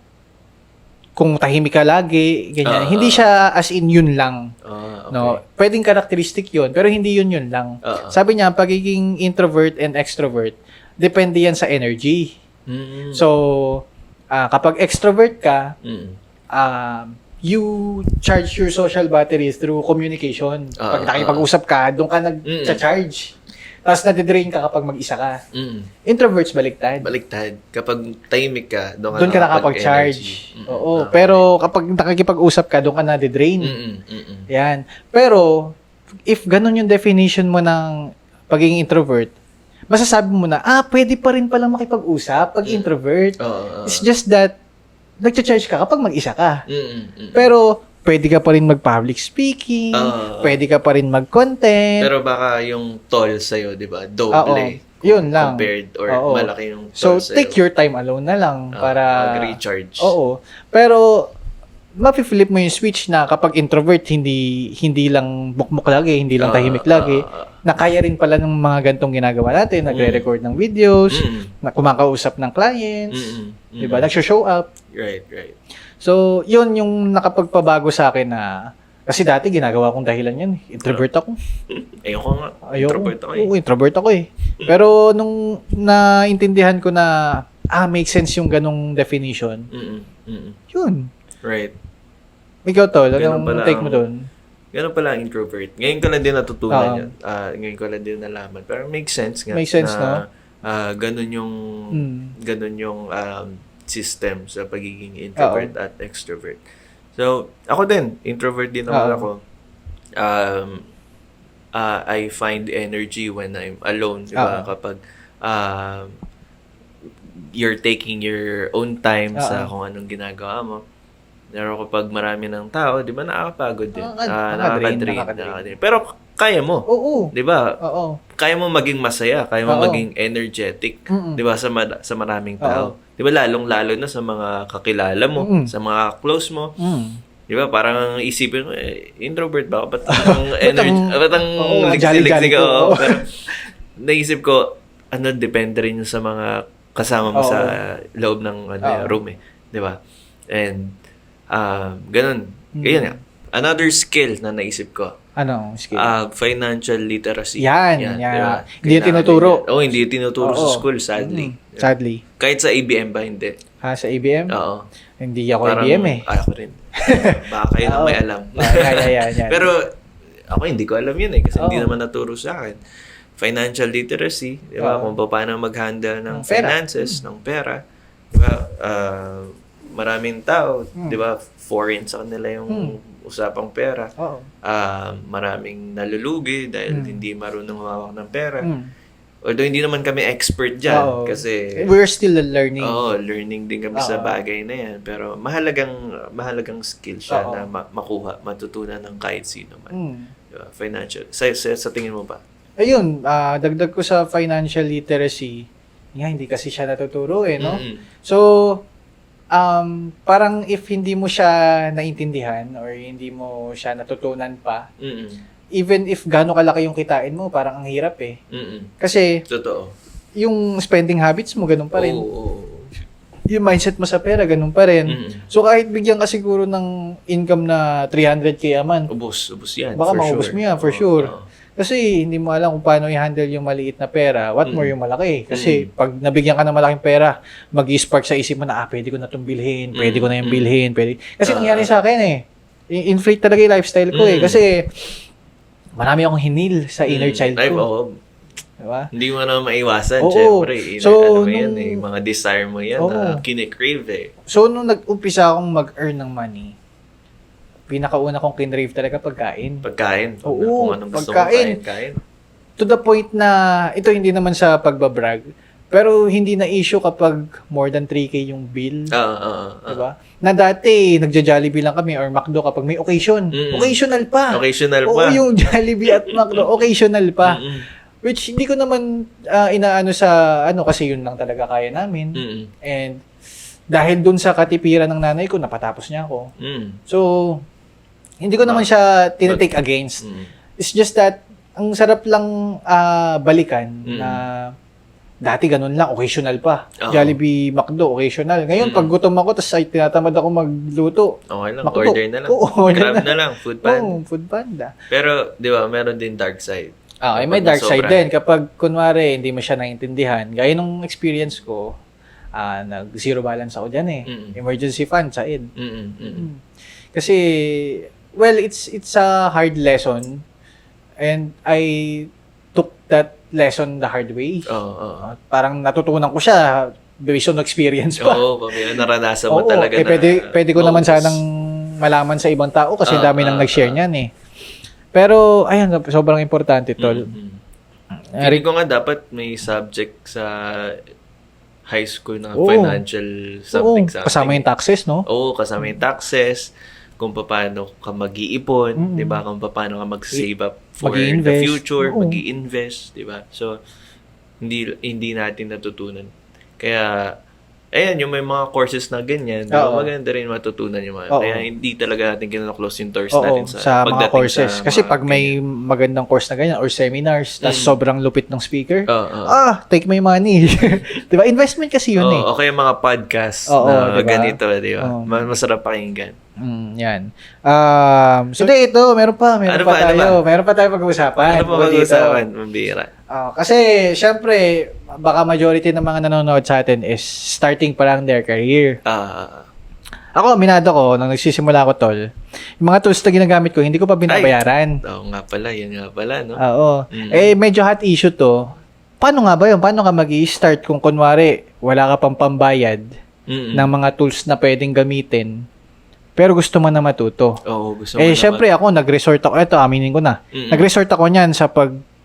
kung tahimik ka lagi, ganyan. Hindi siya as in yun lang. Okay. No? Pwedeng characteristic yun, pero hindi yun lang. Sabi niya, pagiging introvert and extrovert, depende yan sa energy. So, kapag extrovert ka, you charge your social batteries through communication. Pag nakipag-usap ka, doon ka nag-charge. Tapos nadidrain ka kapag mag-isa ka. Introverts, baliktad. Kapag tahimik ka, doon ka nakapag-charge. Oo. Pero kapag nakikipag-usap ka, doon ka nadidrain. Yan. Pero, if ganun yung definition mo ng pagiging introvert, masasabi mo na, pwede pa rin palang makipag-usap pag introvert. It's just that, nag-charge ka kapag mag-isa ka. Pero, pwede ka pa rin mag-public speaking, pwede ka pa rin mag-content. Pero baka yung toll sa'yo, di ba? Doble. Yun lang. Compared or malaki yung So, toll sa'yo. take your time alone na lang para... Mag-recharge. Oo. Pero, mapi-flip mo yung switch na kapag introvert, hindi lang mukmuk lagi, hindi lang tahimik lagi, na kaya rin pala ng mga gantong ginagawa natin, nagre-record ng videos, na kumakausap ng clients, diba? Nagsho-show up. Right. So, yun yung nakapagpabago sa akin na, kasi dati ginagawa kong dahilan yan. Introvert ako. Ayoko nga. Introvert ako Oo, introvert ako Pero nung naintindihan ko na, make sense yung ganong definition, yun. Right. Ikaw, Tol, anong take mo doon? Ganun pala ang introvert. Ngayon ko lang din natutunan yan. Ngayon ko lang din nalaman. Pero makes sense nga. Makes sense, na, ganun yung system sa pagiging introvert at extrovert. So, ako din. Introvert din naman ako. I find energy when I'm alone. Diba? Kapag you're taking your own time sa kung anong ginagawa mo. Pero kapag marami ng tao, di ba nakakapagod din? Nakaka-drain. Pero kaya mo. Oo. 'Di ba? Oo. Kaya mo maging masaya, kaya mo Oo. maging energetic, Mm-mm. 'di ba, sa maraming tao. 'Di ba, lalong-lalo na sa mga kakilala mo, Mm-mm. sa mga close mo. Mm. 'Di ba? Parang isipin mo, introvert ba ako? Ba't ang energy, ba't ang oo, ligsik-ligsik jolly-jolly ko. ako? Oo. Pero naisip ko, depende rin yun sa mga kasama mo Oo. sa loob ng Oo. room eh. 'Di ba? And ganun. Mm. Ganyan nga. Another skill na naisip ko, Ano, skill? financial literacy. Yan. di ba? Hindi yung Kailangan tinuturo. yan. Oo, hindi yung tinuturo sa Oo. school, sadly. Sadly. Kahit sa ABM ba, hindi. Ha, sa ABM? Oo. Hindi ako ABM eh. Ako rin. Baka kayo na Oo. may alam. Yan. Pero, ako hindi ko alam yun eh, kasi hindi Oo. naman naturo sa akin. Financial literacy, di ba? Oo. Kung paano mag-handle ng Ng pera. finances, ng pera. Di ba? Maraming tao, di ba? Foreign sa kanila yung usapang pera. Oo. Maraming nalulugi dahil hindi marunong humawak ng pera. Mm. Although hindi naman kami expert dyan Oo. kasi We're still learning. learning din kami sa Oo. bagay na yan. Pero mahalagang skill siya Oo. na makuha, matutunan ng kahit sino man. Mm. Diba? Financial. Sa tingin mo ba? Ayun, dagdag ko sa financial literacy, hindi kasi siya natuturo eh, no? Mm-mm. So, parang if hindi mo siya naintindihan or hindi mo siya natutunan pa, Mm-mm. even if gaano kalaki yung kitain mo, parang ang hirap eh. Mm-mm. Kasi, Totoo. yung spending habits mo, ganun pa rin. Oo. Yung mindset mo sa pera, ganun pa rin. Mm-mm. So, kahit bigyan ka siguro ng income na 300k a month, Ubus yan. baka for maubos sure. mo yan, for Oo, sure. oo. Kasi hindi mo alam kung paano i-handle yung maliit na pera. What more yung malaki. Kasi Mm. pag nabigyan ka ng malaking pera, mag-spark sa isip mo na, pwede ko na itong bilhin, pwede ko na yung bilhin, pwede. Kasi nangyari sa akin eh. Inflate talaga yung lifestyle ko eh. Kasi marami akong hinil sa inner child Ay, ko. oo. Diba? Hindi mo na maiwasan, Oo. syempre. So, ano mo yan nung- eh, mga desire mo yan Oo. na kine-crave eh. So, nung nag-umpisa akong mag-earn ng money, pinakauna kong kinrave talaga pagkain. Pagkain. Oo, Kung anong gusto pagkain. mo kain. To the point na, ito hindi naman sa pagbabrag, pero hindi na issue kapag more than 3K yung bill. Diba? Na dati, nagja-Jollibee lang kami or McDo kapag may occasion. Mm-mm. Occasional pa. Occasional Oo, pa. yung Jollibee at McDo, occasional pa. Mm-mm. Which hindi ko naman inaano sa, kasi yun lang talaga kaya namin. Mm-mm. And dahil dun sa katipiran ng nanay ko, napatapos niya ako. Mm. So, hindi ko naman siya tinitake against. Mm. It's just that, ang sarap lang balikan na dati ganun lang, occasional pa. Oo. Jollibee, McDo, occasional. Ngayon, pag gutom ako, tapos ay tinatamad ako magluto. Okay lang, McDo. order na lang. Oo, order Grab na lang, food pan. Oo, food panda. Pero, di ba, meron din dark side. May dark side nasobra. din. Kapag, kunwari, hindi mo siya naintindihan. Gaya nung experience ko, nag-zero balance ako dyan eh. Mm-mm. Emergency fund, said. Mm-mm. Kasi, well, it's a hard lesson. And I took that lesson the hard way. Oo. Parang natutunan ko siya based on experience pa. Oo, naranasan mo Oo, talaga na. pwede ko naman maubos. sanang malaman sa ibang tao kasi dami nang nag-share niyan eh. Pero, ayun, sobrang importante, tol. Feeling ko nga dapat may subject sa high school na Oo. financial something. Kasama yung taxes, no? Oo, kasama yung taxes, kung paano ka mag-iipon, di ba? Kung paano ka mag-save up for the Mag-i-invest. future, Oo. mag-i-invest, di ba? So, hindi natin natutunan. Kaya, ayan, yung may mga courses na ganyan, Oo. maganda rin matutunan yung mga. Oo. Kaya hindi talaga natin kino-close yung doors Oo, natin sa mga pagdating courses. sa Kasi mga pag may magandang course na ganyan or seminars, tas sobrang lupit ng speaker, take my money. Di ba? Investment kasi yun eh. Oo, okay, mga podcast Oo, na diba? ganito, di ba? Oo. Masarap pakinggan. Yan. So, ito, meron pa Ano ba? Meron pa tayo pag-uusapan. Ano pa mag-usapan? Mambira. Kasi, syempre, baka majority ng mga nanonood sa atin is starting pa lang their career. Ako, minado ko, nung nagsisimula ko, tol, yung mga tools na ginagamit ko, hindi ko pa binabayaran. Oo nga pala, yan nga pala, no? Oo. Medyo hot issue to. Paano nga ba yun? Paano ka mag-i-start kung kunwari, wala ka pang pambayad ng mga tools na pwedeng gamitin, pero gusto mo na matuto? Oo, gusto mo Syempre ako, nag-resort ako, aminin ko na. Nag-resort ako niyan sa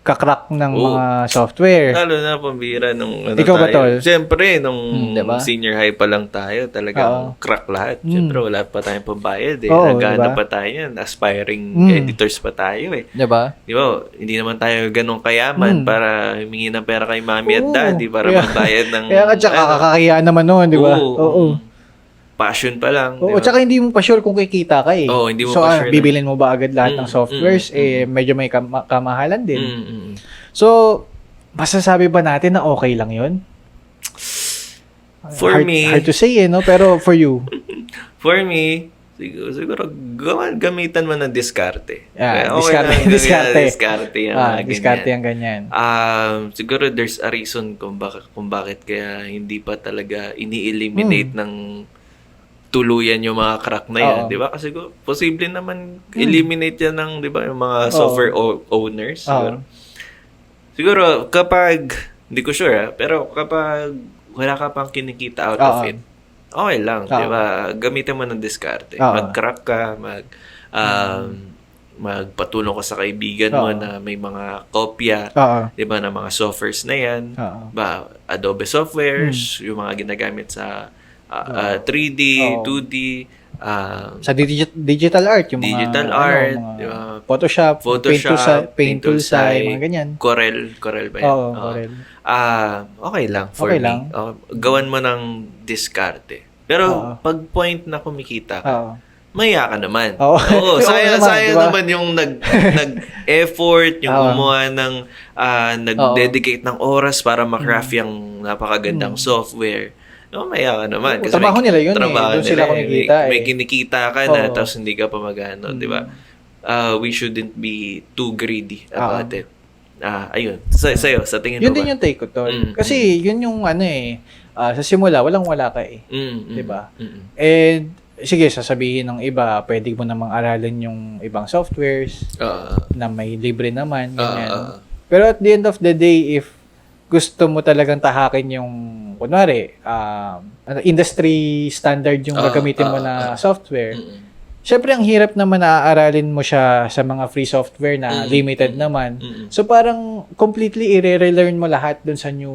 magka-crack ng Oo. mga software. Lalo na pambira nung Ikaw ba, tayo. tol? Siyempre, nung Diba? senior high pa lang tayo, talagang Oo. crack lahat. Siyempre, wala pa tayong pambayad eh. Oo, Naghahanap diba? pa tayo yan. Aspiring editors pa tayo eh. Diba? Di ba? Hindi naman tayo ganun kayaman para humingi ng pera kay mami at Oo. daddy para Kaya- magbayad ng... Kaya ka tsaka kakakahiya naman noon, di ba? Oo. Passion pa lang. Oo, di ba? tsaka hindi mo pa sure kung kikita ka eh. Oo, hindi mo so, pa sure na- bibilin mo ba agad lahat ng softwares? Medyo may kamahalan din. So, masasabi ba natin na okay lang yun? For me... Hard to say no? Pero for you? For me, siguro gamitan mo ng diskarte. Yeah, Okay diskarte. lang, diskarte yung mga Diskarte ganyan. ang ganyan. Siguro there's a reason kung bakit kaya hindi pa talaga ini-eliminate ng tuluyan yung mga crack na yan, Oo. di ba? Kasi posible naman eliminate yan ng, di ba, yung mga software owners. Siguro kapag, hindi ko sure pero kapag wala ka pang kinikita out of it, okay lang, di ba? Gamitin mo ng diskarte. Mag-crack ka, magpatulong ka sa kaibigan mo na may mga kopya, di ba, ng mga softwares na yan. Ba, Adobe softwares, yung mga ginagamit sa 3D, 2D, sa digital art, yung mga digital art, mga di ba? Photoshop, Paint Toolsai, mga ganyan. Corel ba yan? Oo, Corel. Okay lang for Okay me. lang. Gawan mo ng diskarte. Pero pag point na kumikita ka, maya ka naman. Oo, sayang diba? naman yung nag-effort, yung gumawa ng nag-dedicate ng oras para makraft yung napakagandang software. No, maya ka naman. Kasi trabaho nila yun trabaho Doon sila kumikita may kinikita ka na tapos hindi ka pa magano, di ba? We shouldn't be too greedy about it. Ayun. Sa'yo, sa tingin yun mo ba? din yung take ko, Tol. Kasi yun yung sa simula, walang-wala ka eh. Di ba? And sige, sasabihin ng iba, pwede mo namang aralin yung ibang softwares na may libre naman. Ganyan. Pero at the end of the day, if gusto mo talagang tahakin yung, kunwari, industry standard yung gagamitin mo na software, syempre ang hirap naman na aaralin mo siya sa mga free software na limited naman. So parang completely i-relearn mo lahat dun sa new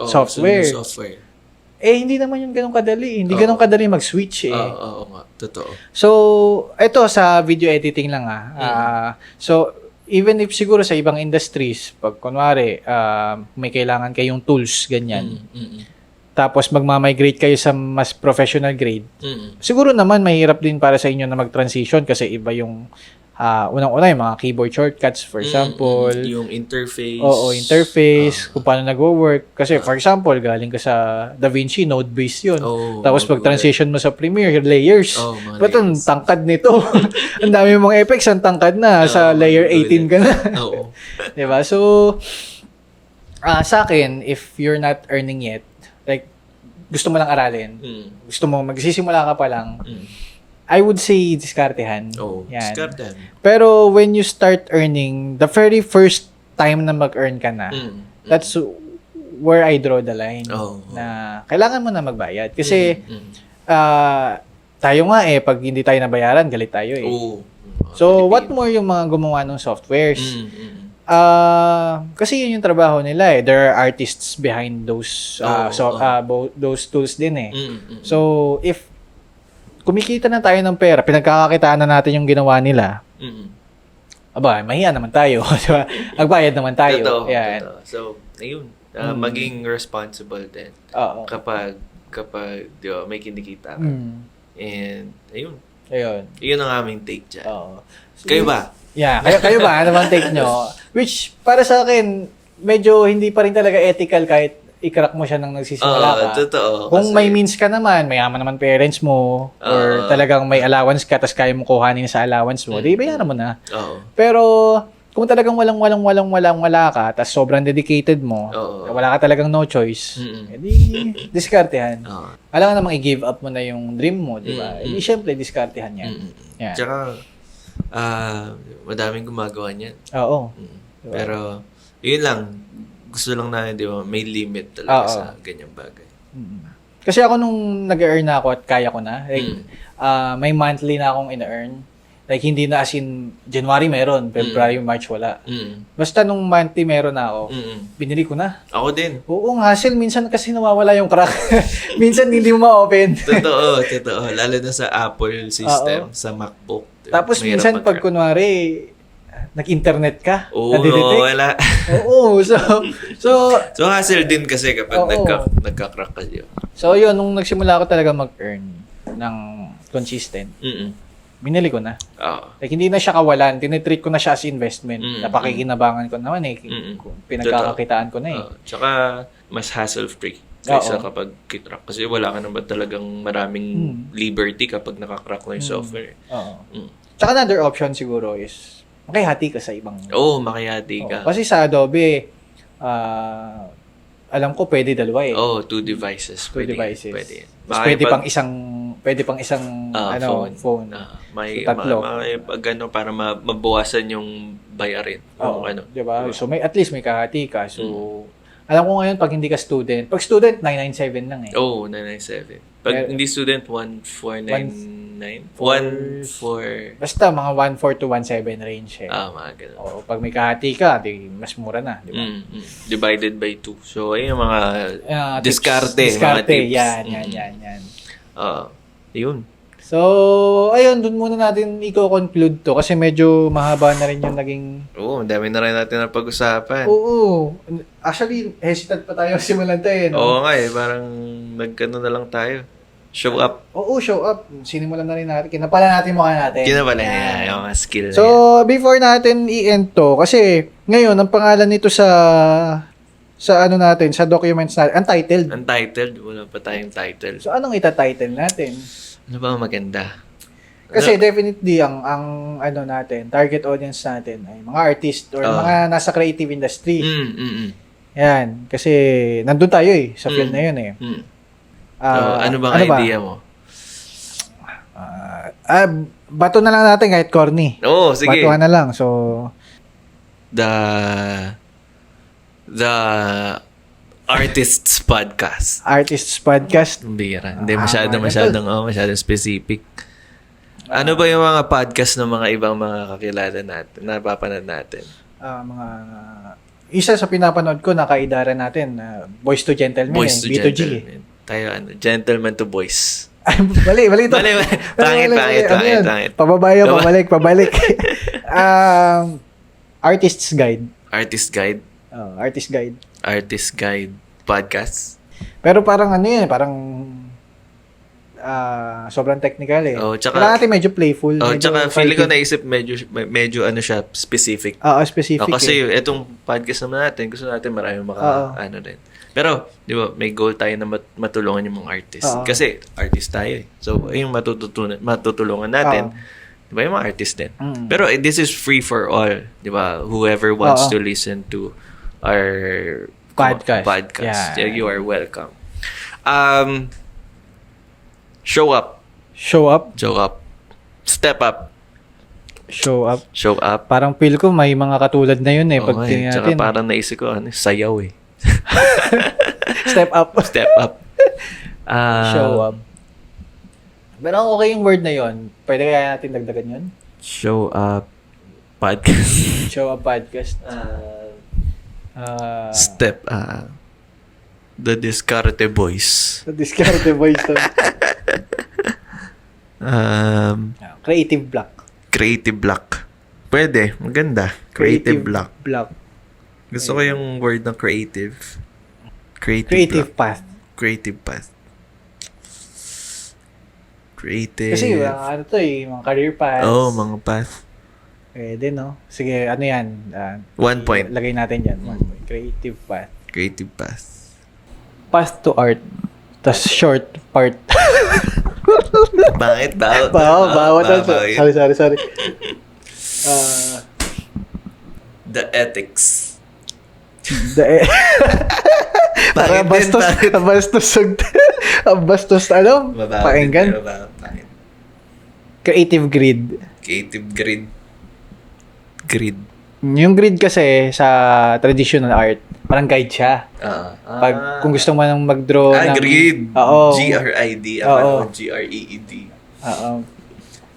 software. Hindi naman yung ganun kadali. Hindi ganun kadali mag-switch eh. Oo nga. Totoo. So, ito sa video editing lang So, even if siguro sa ibang industries, pag kunwari, may kailangan kayong tools, ganyan. Tapos magmamigrate kayo sa mas professional grade. Siguro naman mahirap din para sa inyo na mag-transition kasi iba yung unang-una yung mga keyboard shortcuts, for example. Yung interface. Oo, interface, kung paano nag-work. Kasi, for example, galing ka sa DaVinci, node-based yun. Tapos, pag-transition mo sa Premiere, layers. Ba't ang tangkad nito? Ang dami mong effects, ang tangkad na. Sa layer 18 ka na. Diba? So, sa akin, if you're not earning yet, like, gusto mo lang aralin, gusto mo, magsisimula ka pa lang, I would say diskartehan. Yan. Diskartehan. Pero when you start earning, the very first time na mag-earn ka na, that's where I draw the line. Na kailangan mo na magbayad. Kasi, tayo nga pag hindi tayo nabayaran, galit tayo So, what more yung mga gumawa ng softwares? Kasi yun yung trabaho nila There are artists behind those those tools din So, if kumikita na tayo ng pera, pinagkakakitaan na natin yung ginawa nila, mahiya naman tayo. Diba? Magbayad naman tayo. Totoo. So, ayun. Maging responsible din. Kapag di ba, may kinikita ka. And, ayun. Yun ang aming take dyan. Kayo ba? Yeah, kayo ba? Ano bang take nyo? Which, para sa akin, medyo hindi pa rin talaga ethical kahit i-crack mo siya nang nagsisimula ka. Totoo. Kung may means ka naman, mayaman naman parents mo, or talagang may allowance ka, tas kaya mo kuhanin sa allowance mo, di bayaran mo na. Pero, kung talagang wala ka, tas sobrang dedicated mo, wala ka talagang no choice, edi diskartehan. Alam ka namang i-give up mo na yung dream mo, di ba? Edi syempre, diskartehan yan. Yeah. Tsaka, madaming gumagawa niyan. Diba? Pero, yun lang, gusto lang na, di ba, may limit talaga sa ganyang bagay. Kasi ako nung nag-earn na ako at kaya ko na, like, may monthly na akong in-earn, Like, hindi na as in, January meron, February, March wala. Mm. Basta nung monthly meron na ako, binili ko na. Ako din. Oo, ang hassle, minsan kasi nawawala yung crack. Minsan hindi mo ma-open. Totoo. Lalo na sa Apple system, sa MacBook. Tapos Mahirap minsan pag mag-crack. kunwari, nag-internet ka, Oo, nadidetect. wala. Oo, so, So, hassle din kasi kapag Oo. nagka-crack kayo. so yun, nung nagsimula ako talaga mag-earn ng consistent, binili ko na. Oo. Like, hindi na siya kawalan. Tinitreat ko na siya as investment. Mm. Napakikinabangan ko naman eh. Pinagkakakitaan ko na eh. Tsaka, mas hassle-free kaysa Oo. kapag kitrack. Kasi wala ka naman talagang maraming liberty kapag nakakrack na yung software. Oo. Mm. Tsaka another option siguro is makihati ka sa ibang... Oo, makihati ka. Oo. Kasi sa Adobe, alam ko pwede dalawa eh. Oo, 2 devices. Two devices. Pwede yan. Tapos pwede pang isang phone. May, So, tatlo. para mabawasan yung bayarin. Oo, Yung diba? So may at least may kahati ka. So alam ko ngayon pag hindi ka student, pag student 997 lang eh. Oo, 997. Pag hindi student, 1499. 14... Basta mga 14 to 17 range eh. mga ganun. O pag may kahati ka, di mas mura na, di ba? Divided by 2. So, ayun yung mga Tips. diskarte. Diskarte, mga tips. yan. Yun. So, ayun, dun muna natin i-conclude to kasi medyo mahaba na rin yung naging... Oo, ang dami na rin natin na pag-usapan. Oo. Actually, hesitant pa tayo simulan to eh. No? Oo nga eh, parang nagkano na lang tayo. Show up. Oo, show up. Sinimulan na rin natin. Kinapala natin mukha natin. Kinapala Yan. niya yung mga skill So, before natin i-end to, kasi ngayon, ang pangalan nito sa ano natin, sa documents natin, untitled. Untitled, wala pa tayong title. So, anong ita-title natin? Ano ba maganda? Kasi definitely, ang ano natin, target audience natin ay mga artist or mga nasa creative industry. Yan. Kasi, nandun tayo eh, sa field na yun eh. Ano bang idea mo? Bato na lang natin kahit corny. Oo, sige. Batuhan na lang. So, The Artists Podcast. Artists Podcast. Bira. Hindi masyadong specific. Ano ba yung mga podcast ng mga ibang mga kakilala natin, napapanood natin? Isa sa pinapanood ko, nakaidara natin, Boys to Gentlemen. Boys to B2G. Gentlemen. Tayo, gentleman to boys. Ay, bali ito. Pangit. Pabalik. Artist's Guide. Artist Guide. Artist Guide. Artist Guide podcast. Pero parang ano yun, parang sobrang technical eh. Tsaka, kailangan natin medyo playful. Tsaka feeling ko naisip medyo ano siya, specific. Specific. Kasi itong podcast naman natin, gusto natin maraming ano din. Pero, di ba, may goal tayo na matulungan yung mga artist. Kasi, artist tayo eh. So, yung matutulungan natin, di ba, yung mga artist din. Pero, this is free for all. Di ba? Whoever wants to listen to our podcast. Yeah, you are welcome. Show up. Step up. Show up. Parang feel ko may mga katulad na yun eh. Pag tingin Tsaka natin. parang naisip ko, sayaw eh. Step up. Show up. Pero okay yung word na yun. Pwede kaya natin dagdagan yun? Show up podcast. Show up podcast. Step up. The Discarte Boys. The Discarte Boys. Creative block. Creative block. Pwede. Maganda. Creative block. Gusto ko yung word ng creative. Creative path. Creative path. Creative. Kasi ano to eh, mga career paths. Mga path. Pwede no? Sige, ano yan? 1 point. Lagay natin yan. 1 point. Creative path. Creative path. Path to art. Tas short part. Bakit? Bawat. Sorry. The ethics. Para bastos, pakinggan. Creative grid. Grid. Yung grid kasi sa traditional art, parang guide siya. Kung gusto mo nang mag-draw ng... grid. Oo. G-R-I-D. Oo. G-R-E-E-D. Oo.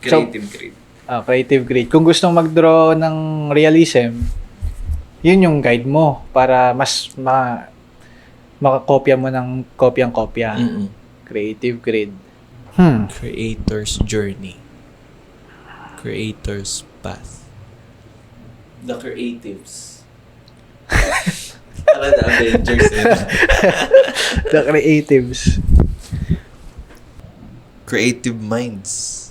Creative grid. Creative grade. Kung gustong mag-draw ng realism, yun yung guide mo para mas makakopya mo ng kopyang-kopya. Creative grade. Creator's journey. Creator's path. The creatives. The Avengers. The creatives. Creative minds.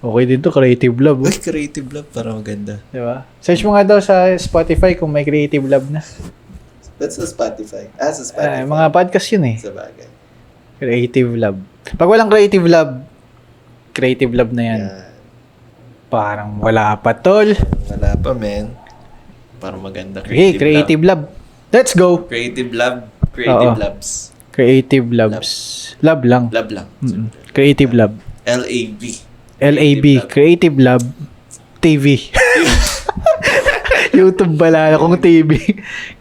Okay din to, Creative Lab. Uy, creative love. Parang maganda. Diba? Search mo nga daw sa Spotify kung may Creative Lab na. That's sa Spotify. Sa Spotify. Mga podcast yun eh. Sa bagay. Creative Lab. Pag walang Creative Lab, Creative Lab na yan. Yan. Parang wala pa, tol. Wala pa, man. Parang maganda. Okay, Creative Lab. Let's go. Creative lab. Creative Oo. labs. Creative Labs. Lab lang. Lab lang. Creative Lab. LAB. LAB. Creative Lab. TV. YouTube pala kung TV.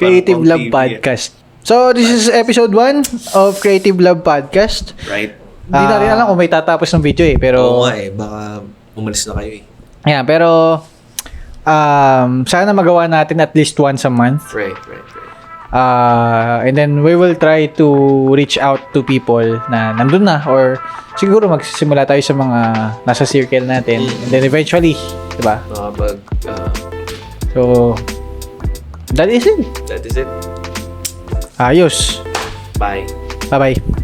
Creative Parang Lab TV. Podcast. So, this is episode 1 of Creative Lab Podcast. Right? Hindi na rin alam kung may tatapos ng video eh. Pero, Oo nga eh. Baka umalis na kayo eh. yeah, pero, sana magawa natin at least once a month. Right. And then we will try to reach out to people na nandun na or siguro magsisimula tayo sa mga nasa circle natin. And then eventually, diba? Makapag... So, that is it. that is it. Ayos. Bye. Bye-bye.